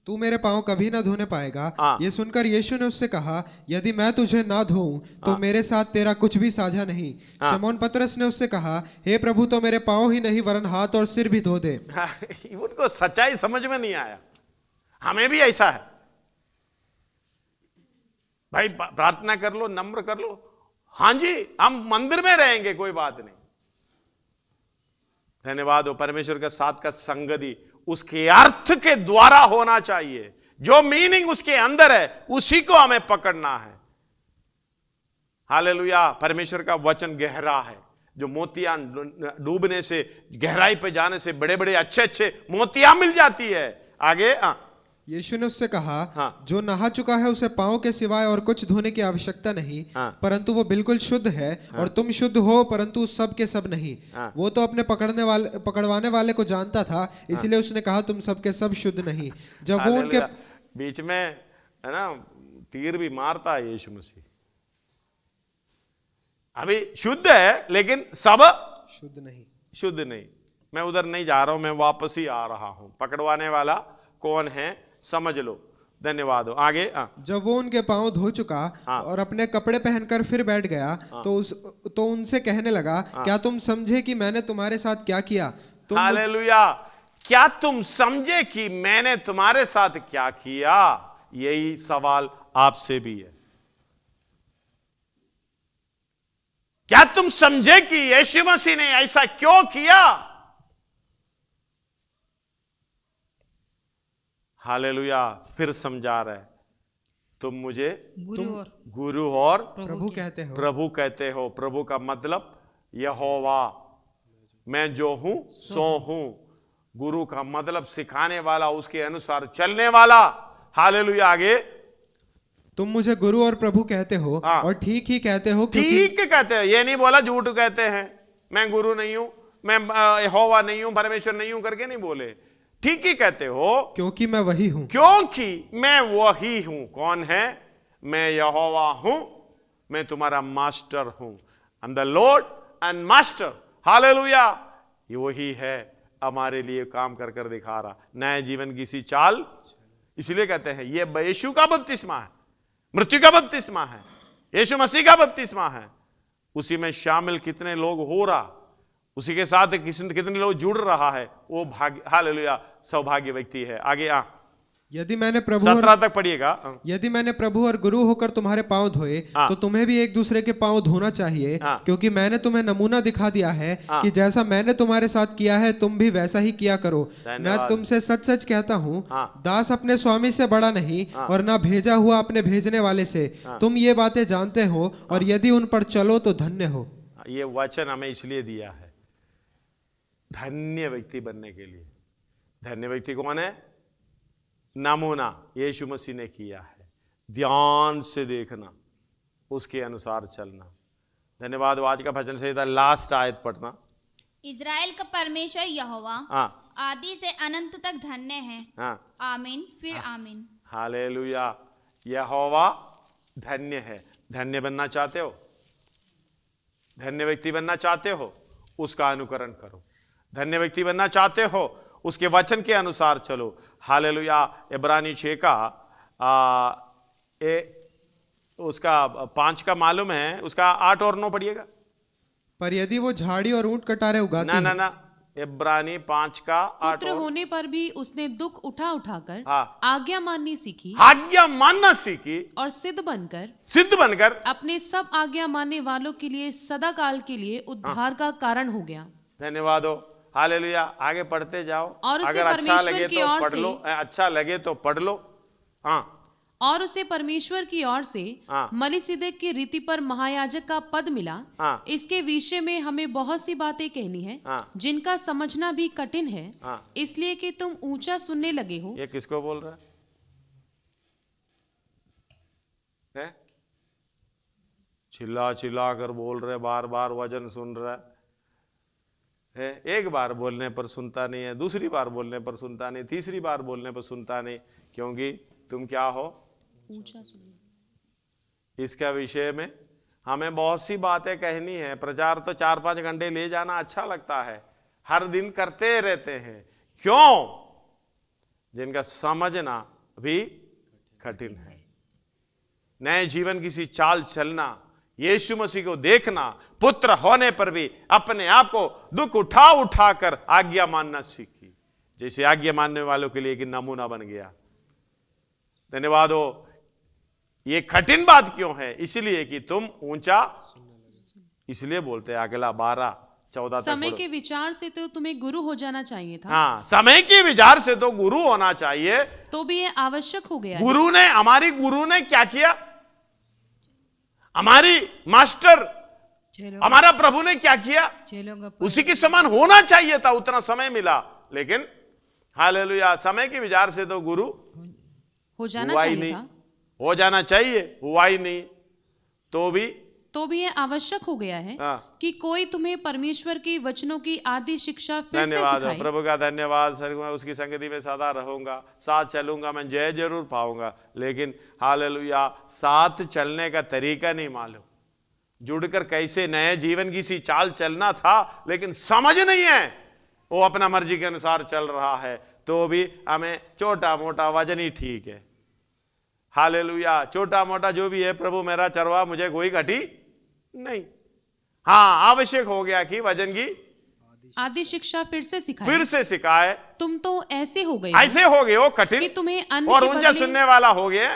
तू मेरे पांव कभी ना धोने पाएगा। ये सुनकर यीशु ने उससे कहा, यदि मैं तुझे ना धोऊं तो मेरे साथ तेरा कुछ भी साझा नहीं। शमौन पतरस ने उससे कहा, हे प्रभु, तो मेरे पांव ही नहीं वरन हाथ और सिर भी धो दे। उनको सच्चाई समझ में नहीं आया। हमें भी ऐसा है भाई, प्रार्थना कर लो, नम्र कर लो। हाँ जी, हम मंदिर में रहेंगे, कोई बात नहीं। धन्यवाद हो। परमेश्वर के साथ का संगति उसके अर्थ के द्वारा होना चाहिए। जो मीनिंग उसके अंदर है उसी को हमें पकड़ना है। हालेलुया। परमेश्वर का वचन गहरा है, जो मोतियां डूबने से, गहराई पे जाने से बड़े बड़े अच्छे अच्छे मोतियां मिल जाती है। आगे यीशु ने उससे कहा, जो नहा चुका है उसे पांव के सिवाय और कुछ धोने की आवश्यकता नहीं, परंतु वो बिल्कुल शुद्ध है। और तुम शुद्ध हो, परंतु सब के सब नहीं। वो तो अपने पकड़वाने वाले को जानता था, इसलिए उसने कहा, तुम सब के सब शुद्ध नहीं। जब वो उनके बीच में है ना तीर भी मारता है यीशु मसीह। अभी शुद्ध है लेकिन सब शुद्ध नहीं। मैं उधर नहीं जा रहा हूं, मैं वापस ही आ रहा हूं। पकड़वाने वाला कौन है समझ लो। धन्यवाद हो। आगे जब वो उनके पांव धो चुका और अपने कपड़े पहनकर फिर बैठ गया, तो उनसे कहने लगा, क्या तुम समझे कि मैंने तुम्हारे साथ क्या किया? हालेलुया। क्या तुम समझे कि मैंने तुम्हारे साथ क्या किया? यही सवाल आपसे भी है। क्या तुम समझे कि यीशु मसीह ने ऐसा क्यों किया? हालेलुया। फिर समझा रहे, तुम मुझे गुरु और प्रभु कहते हो। प्रभु कहते हो। प्रभु का मतलब यहोवा, मैं जो हूं सो हूं। गुरु का मतलब सिखाने वाला, उसके अनुसार चलने वाला। हालेलुया। आगे, तुम मुझे गुरु और प्रभु कहते हो, और ठीक ही कहते हो। ठीक कहते हो, ये नहीं बोला झूठ कहते हैं। मैं गुरु नहीं हूं, मैं यहोवा नहीं हूं, परमेश्वर नहीं हूं करके नहीं बोले। ठीक ही कहते हो, क्योंकि मैं वही हूं। क्योंकि मैं वही हूं। कौन है? मैं यहोवा हूं, मैं तुम्हारा मास्टर हूं। I am the Lord and master. Hallelujah. ये वही है, हमारे लिए काम कर कर दिखा रहा। नए जीवन की सी चाल। इसलिए कहते हैं ये यीशु का बपतिस्मा है, मृत्यु का बपतिस्मा है, यीशु मसीह का बपतिस्मा है। उसी में शामिल कितने लोग हो रहा, उसी के साथ कितने लोग जुड़ रहा है, वो भाग्य, हालेलुया, सौभाग्य व्यक्ति है। आगे यदि मैंने प्रभु 17 तक पढ़िएगा। यदि मैंने प्रभु और गुरु होकर तुम्हारे पांव धोए, तो तुम्हें भी एक दूसरे के पांव धोना चाहिए। क्योंकि मैंने तुम्हें नमूना दिखा दिया है कि जैसा मैंने तुम्हारे साथ किया है, तुम भी वैसा ही किया करो। मैं तुमसे सच सच कहता हूँ, दास अपने स्वामी से बड़ा नहीं, और ना भेजा हुआ अपने भेजने वाले से। तुम ये बातें जानते हो, और यदि उन पर चलो तो धन्य हो। ये वचन हमें इसलिए दिया है धन्य व्यक्ति बनने के लिए। धन्य व्यक्ति कौन है? नमूना यीशु मसीह ने किया है। ध्यान से देखना, उसके अनुसार चलना। धन्यवाद। आज का भजन से लास्ट आयत पढ़ना। इज़राइल का परमेश्वर यहोवा आदि से अनंत तक धन्य है। आमीन, फिर आमीन। हालेलुया। यहोवा धन्य है। धन्य बनना चाहते हो, धन्य व्यक्ति बनना चाहते हो, उसका अनुकरण करो। धन्य व्यक्ति बनना चाहते हो, उसके वचन के अनुसार चलो। हालेलुया। इब्रानी 6 का उसका 5 का मालूम है, उसका 8 और 9 पढ़िएगा। पर यदि वो झाड़ी और ऊंट कटारे उगाती ना इब्रानी 5 का 8 पुत्र होने पर भी उसने दुख उठा उठाकर आज्ञा माननी सीखी, आज्ञा मानना सीखी, और सिद्ध बनकर अपने सब आज्ञा मानने वालों के लिए सदा काल के लिए उद्धार का कारण हो गया। धन्यवाद हो। हालेलुया। आगे पढ़ते जाओ। और उसे अगर अच्छा लगे की तो ओर पढ़ लो, अच्छा लगे तो पढ़ लो। और उसे परमेश्वर की ओर से मलिसिदक की रीति पर महायाजक का पद मिला। इसके विषय में हमें बहुत सी बातें कहनी है, जिनका समझना भी कठिन है, इसलिए कि तुम ऊंचा सुनने लगे हो। ये किसको बोल रहा है? चिल्ला चिल्ला कर बोल रहे, बार बार वचन सुन रहा है। एक बार बोलने पर सुनता नहीं है, दूसरी बार बोलने पर सुनता नहीं, तीसरी बार बोलने पर सुनता नहीं। क्योंकि तुम क्या हो? ऊंचा सुनने। इसका विषय में हमें बहुत सी बातें कहनी है। प्रचार तो 4-5 घंटे ले जाना अच्छा लगता है, हर दिन करते रहते हैं। क्यों? जिनका समझना भी कठिन है। नए जीवन की सी चाल चलना, यीशु मसीह को देखना, पुत्र होने पर भी अपने आप को दुख उठा उठाकर आज्ञा मानना सीखी, जैसे आज्ञा मानने वालों के लिए एक नमूना बन गया। धन्यवाद हो। ये कठिन बात क्यों है? इसलिए कि तुम ऊंचा, इसलिए बोलते हैं अगला 12-14 तक। समय के विचार से तो तुम्हें गुरु हो जाना चाहिए था। समय के विचार से तो गुरु होना चाहिए, तो भी ये आवश्यक हो गया। हमारी गुरु ने क्या किया? हमारी मास्टर 6 लोग हमारा प्रभु ने क्या किया? 6 लोगों पर उसी के समान होना चाहिए था, उतना समय मिला, लेकिन हालेलुया समय के विचार से तो गुरु हो जाना हुआ ही चाहिए नहीं, था, हो जाना चाहिए, हुआ ही नहीं। तो भी यह आवश्यक हो गया है हाँ। कि कोई तुम्हें परमेश्वर के वचनों की आदि शिक्षा फिर से धन्यवाद सिखाए। प्रभु का धन्यवाद सर, मैं उसकी संगति में सदा रहूंगा, साथ चलूंगा, मैं जय जरूर पाऊंगा, लेकिन हालेलुया साथ चलने का तरीका नहीं मालूम, जुड़कर कैसे नए जीवन की सी चाल चलना था, लेकिन समझ नहीं है, वो अपना मर्जी के अनुसार चल रहा है। तो भी हमें छोटा मोटा वजन ही ठीक है, हालेलुया छोटा मोटा जो भी है, प्रभु मेरा चरवा, मुझे कोई घटी नहीं। हाँ आवश्यक हो गया कि वजन की आदि शिक्षा फिर से सिखाए। तुम तो ऐसे हो गए ऐसे हो गए हो कठिन कि तुम्हें अन्न और के उनसे बदले सुनने वाला हो गए।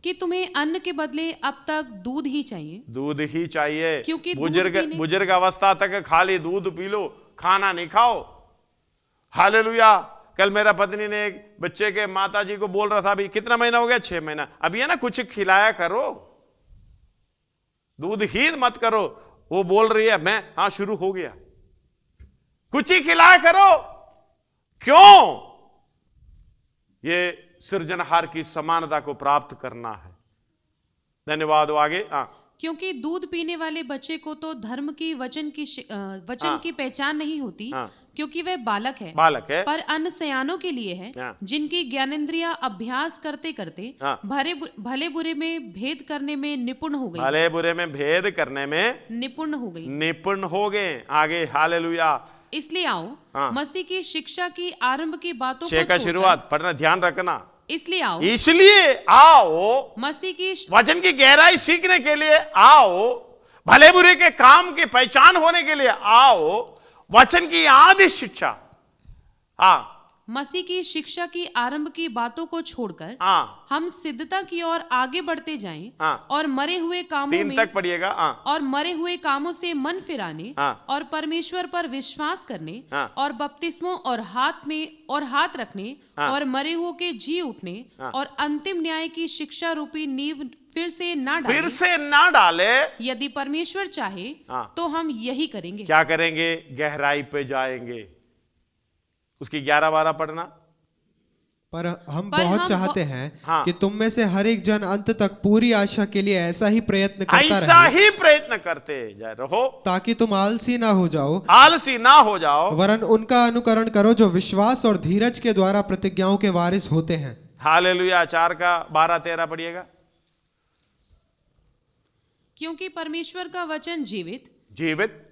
कि तुम्हें अन्न के बदले अब तक दूध ही चाहिए, दूध ही चाहिए, क्योंकि बुजुर्ग अवस्था तक खाली दूध पी लो, खाना नहीं खाओ। हालेलुया कल मेरा पत्नी ने एक बच्चे के माता जी को बोल रहा था, अभी कितना महीना हो गया? 6 महीना। अभी है ना, कुछ खिलाया करो, दूध ही मत करो। वो बोल रही है, मैं हाँ शुरू हो गया, कुछ ही खिलाया करो। क्यों? ये सृजनहार की समानता को प्राप्त करना है। धन्यवाद। आगे क्योंकि दूध पीने वाले बच्चे को तो धर्म की वचन की पहचान नहीं होती, क्योंकि वह बालक है। पर अन्न सयानों के लिए है, जिनकी ज्ञानेंद्रियां अभ्यास करते करते भले बुरे में भेद करने में निपुण हो गई। भले बुरे में भेद करने में निपुण हो गए। आगे हालेलुया। इसलिए आओ मसीह की शिक्षा की आरंभ की बातों को 6 का शुरुआत पढ़ना, ध्यान रखना। इसलिए आओ मसीह की वचन की गहराई सीखने के लिए आओ, भले बुरे के काम की पहचान होने के लिए आओ, वचन की आदि शिक्षा। मसीह की शिक्षा की आरंभ की बातों को छोड़कर हम सिद्धता की ओर आगे बढ़ते जाएं और मरे हुए कामों 3 तक पढ़िएगा। और मरे हुए कामों से मन फिराने और परमेश्वर पर विश्वास करने और बपतिस्मों और हाथ रखने और मरे हुए के जी उठने और अंतिम न्याय की शिक्षा रूपी नींव फिर से ना डाले। यदि परमेश्वर चाहे तो हम यही करेंगे। क्या करेंगे? गहराई पे जाएंगे। उसकी 11-12 पढ़ना। पर हम बहुत चाहते हैं कि तुम में से हर एक जन अंत तक पूरी आशा के लिए ऐसा ही प्रयत्न करते रहो, ताकि तुम आलसी ना हो जाओ, वरन उनका अनुकरण करो जो विश्वास और धीरज के द्वारा प्रतिज्ञाओं के वारिस होते हैं। हालेलुया। 4 का 12-13 पढ़िएगा। क्योंकि परमेश्वर का वचन जीवित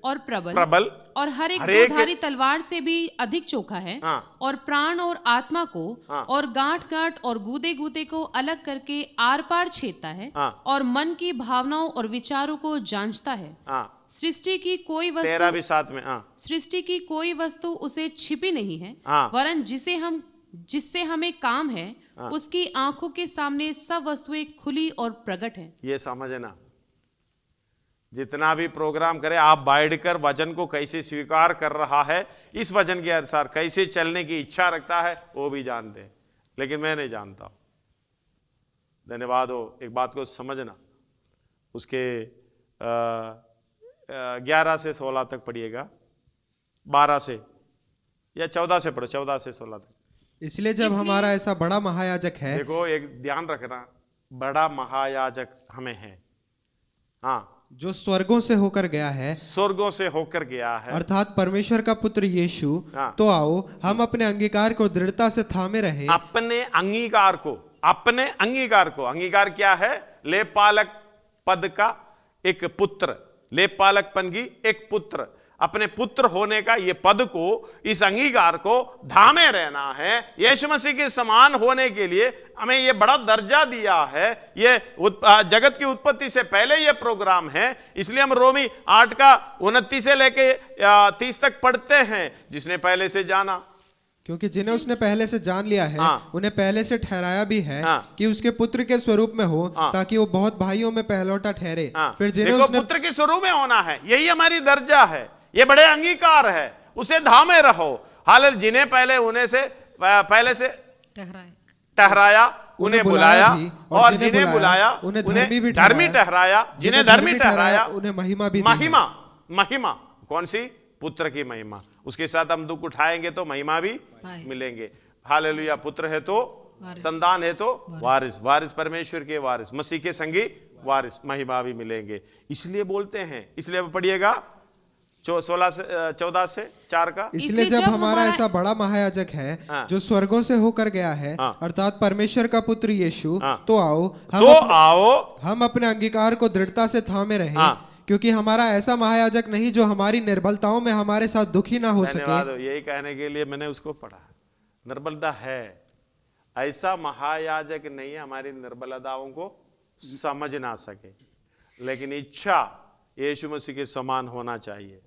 और प्रबल और हर एक दोधारी तलवार से भी अधिक चोखा है, और प्राण और आत्मा को और गांठ और गूदे को अलग करके आर पार छेदता है, और मन की भावनाओं और विचारों को जांचता है। सृष्टि की कोई वस्तु उसे छिपी नहीं है, वरन जिससे हमें काम है, उसकी आंखों के सामने सब वस्तुएं खुली और प्रकट है। ये समझना, जितना भी प्रोग्राम करे, आप बैठकर वचन को कैसे स्वीकार कर रहा है, इस वचन के अनुसार कैसे चलने की इच्छा रखता है, वो भी जानते हैं, लेकिन मैं नहीं जानता। धन्यवाद हो। एक बात को समझना, उसके 11 से 16 तक पढ़िएगा, 12 से या 14 से पढ़ो, 14 से 16 तक। इसलिए जब हमारा ऐसा बड़ा महायाजक है, देखो एक ध्यान रखना, बड़ा महायाजक हमें है, जो स्वर्गों से होकर गया है, अर्थात परमेश्वर का पुत्र यीशु। तो आओ हम अपने अंगीकार को दृढ़ता से थामे रहें। अपने अंगीकार को अंगीकार क्या है? लेपालक पद का एक पुत्र, लेपालकपन की एक पुत्र, अपने पुत्र होने का ये पद को, इस अंगीकार को धामे रहना है। यीशु मसीह के समान होने के लिए हमें ये बड़ा दर्जा दिया है। ये जगत की उत्पत्ति से पहले ये प्रोग्राम है, इसलिए हम रोमी 8 का 29 से लेके 30 तक पढ़ते हैं। जिसने पहले से जाना, क्योंकि जिन्हें उसने पहले से जान लिया है, उन्हें पहले से ठहराया भी है कि उसके पुत्र के स्वरूप में हो, ताकि वो बहुत भाइयों में पहलौटा ठहरे। फिर जिन्हें उसने पुत्र के स्वरूप में होना है, यही हमारी दर्जा है, ये बड़े अंगीकार है, उसे धामे रहो। हाल जिन्हें पहले से ठहराया, उन्हें बुलाया, और जिन्हें बुलाया उन्हें उन्हें धर्मी ठहराया, जिन्हें धर्मी ठहराया उन्हें महिमा भी दी। महिमा कौन सी? पुत्र की महिमा। उसके साथ हम दुख उठाएंगे तो महिमा भी मिलेंगे। हालेलुया। पुत्र है तो संतान है तो वारिस, वारिस परमेश्वर के वारिस, मसीह के संगी वारिस, महिमा भी मिलेंगे। इसलिए बोलते हैं, इसलिए पढ़िएगा 14 से 4 का। इसलिए जब हमारा ऐसा बड़ा महायाजक है जो स्वर्गों से होकर गया है, अर्थात परमेश्वर का पुत्र यीशु, तो आओ हम अपने अंगीकार को दृढ़ता से थामे रहें, क्योंकि हमारा ऐसा महायाजक नहीं जो हमारी निर्बलताओं में हमारे साथ दुखी ना हो सके। यही कहने के लिए मैंने उसको पढ़ा। निर्बलता है, ऐसा महायाजक नहीं है हमारी निर्बलताओं को समझ ना सके, लेकिन इच्छा यीशु मसीह के समान होना चाहिए।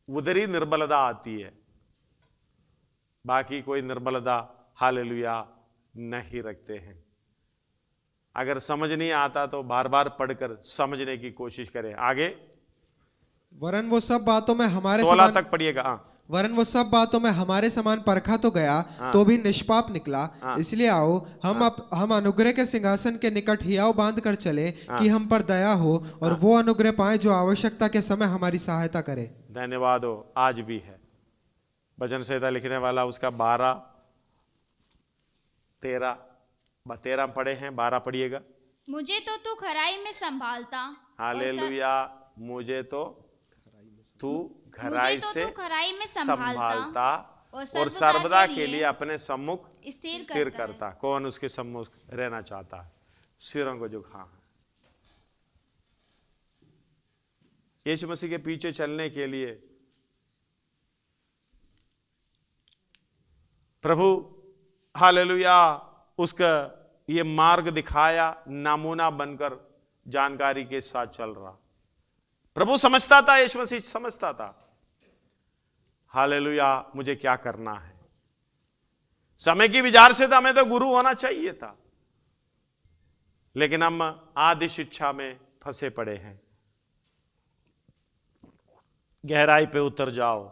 उधर ही निर्बलता आती है, बाकी कोई निर्बलता हालेलुया नहीं रखते हैं। अगर समझ नहीं आता तो बार बार पढ़कर समझने की कोशिश करें। आगे, वरन वो सब बातों में हमारे 16 तक पढ़िएगा। वरन वो सब बातों में हमारे समान परखा तो गया, तो भी निष्पाप निकला। इसलिए आओ हम अनुग्रह के सिंहासन के निकट हियाव बांध कर चले, कि हम पर दया हो और वो अनुग्रह पाए जो आवश्यकता के समय हमारी सहायता करे। धन्यवाद हो। आज भी है भजन संहिता लिखने वाला, उसका 12, 13 पढ़े हैं, 12 पढ़िएगा। मुझे तो तू खराई में संभालता। हालेलुया। मुझे तो तू खराई से संभालता और सर्वदा के लिए अपने सम्मुख स्थिर करता। कौन उसके सम्मुख रहना चाहता है? सिरों को झुका है। यीशु मसीह के पीछे चलने के लिए प्रभु हालेलुया उसका ये मार्ग दिखाया, नमूना बनकर जानकारी के साथ चल रहा। प्रभु समझता था, यीशु मसीह समझता था हालेलुया मुझे क्या करना है। समय की विचार से तो हमें तो गुरु होना चाहिए था, लेकिन हम आदि शिक्षा में फंसे पड़े हैं। गहराई पे उतर जाओ,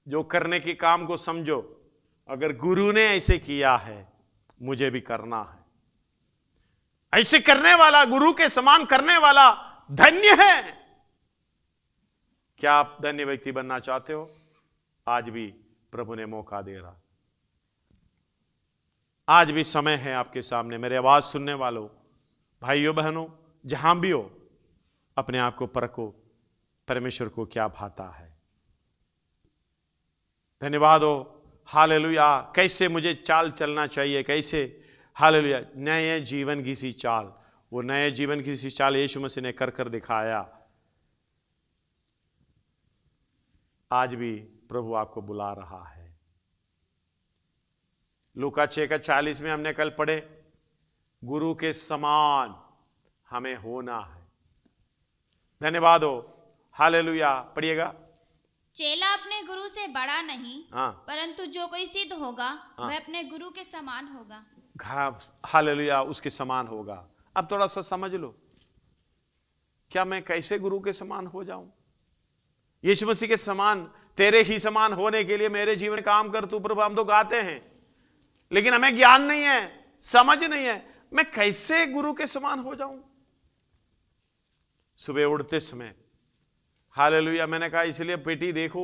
जो करने के काम को समझो। अगर गुरु ने ऐसे किया है, मुझे भी करना है। ऐसे करने वाला, गुरु के समान करने वाला धन्य है। क्या आप धन्य व्यक्ति बनना चाहते हो? आज भी प्रभु ने मौका दे रहा। आज भी समय है आपके सामने। मेरे आवाज सुनने वालों, भाइयों बहनों, जहां भी हो, अपने आप को परखो, परमेश्वर को क्या भाता है। धन्यवाद हो। हालेलुया। कैसे मुझे चाल चलना चाहिए, कैसे हालेलुया नए जीवन की सी चाल, वो नए जीवन की सी चाल यीशु मसीह ने कर कर दिखाया। आज भी प्रभु आपको बुला रहा है। लूका 6:40 में हमने कल पढ़े, गुरु के समान हमें होना है। धन्यवाद हो। हालेलुया। पढ़िएगा। चेला अपने गुरु से बड़ा नहीं, परंतु जो कोई सिद्ध होगा वह अपने गुरु के समान होगा। हालेलुया, उसके समान होगा। अब थोड़ा सा समझ लो, क्या मैं कैसे गुरु के समान हो जाऊं? यीशु मसीह के समान, तेरे ही समान होने के लिए मेरे जीवन में काम कर तू प्रभु। हम तो गाते हैं, लेकिन हमें ज्ञान नहीं है, समझ नहीं है, मैं कैसे गुरु के समान हो जाऊं? सुबह उठते समय हालेलुया, मैंने कहा इसलिए पेटी देखो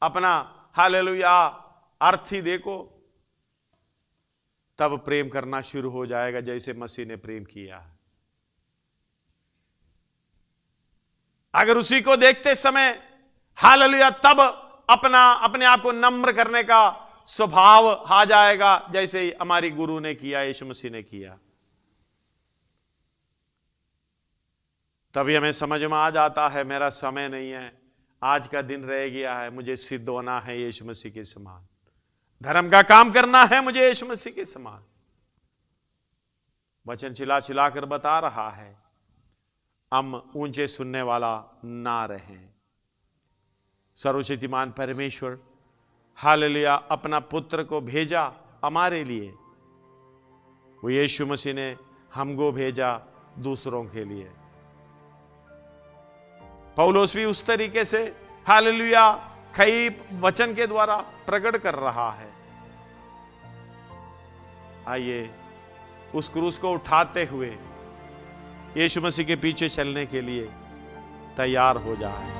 अपना, हालेलुया अर्थी देखो, तब प्रेम करना शुरू हो जाएगा जैसे मसीह ने प्रेम किया। अगर उसी को देखते समय हालेलुया, तब अपने आप को नम्र करने का स्वभाव आ जाएगा, जैसे हमारी गुरु ने किया, यीशु मसीह ने किया। तभी हमें समझ में आ जाता है मेरा समय नहीं है, आज का दिन रह गया है, मुझे सिद्ध होना है यीशु मसीह के समान, धर्म का काम करना है मुझे यीशु मसीह के समान। वचन चिल्ला चिल्ला कर बता रहा है, हम ऊंचे सुनने वाला ना रहें। सर्वशक्तिमान परमेश्वर हालेलुया अपना पुत्र को भेजा हमारे लिए, वो यीशु मसीह ने हमको भेजा दूसरों के लिए। पौलुस भी उस तरीके से हालेलुया कई वचन के द्वारा प्रकट कर रहा है। आइए उस क्रूस को उठाते हुए यीशु मसीह के पीछे चलने के लिए तैयार हो जाए।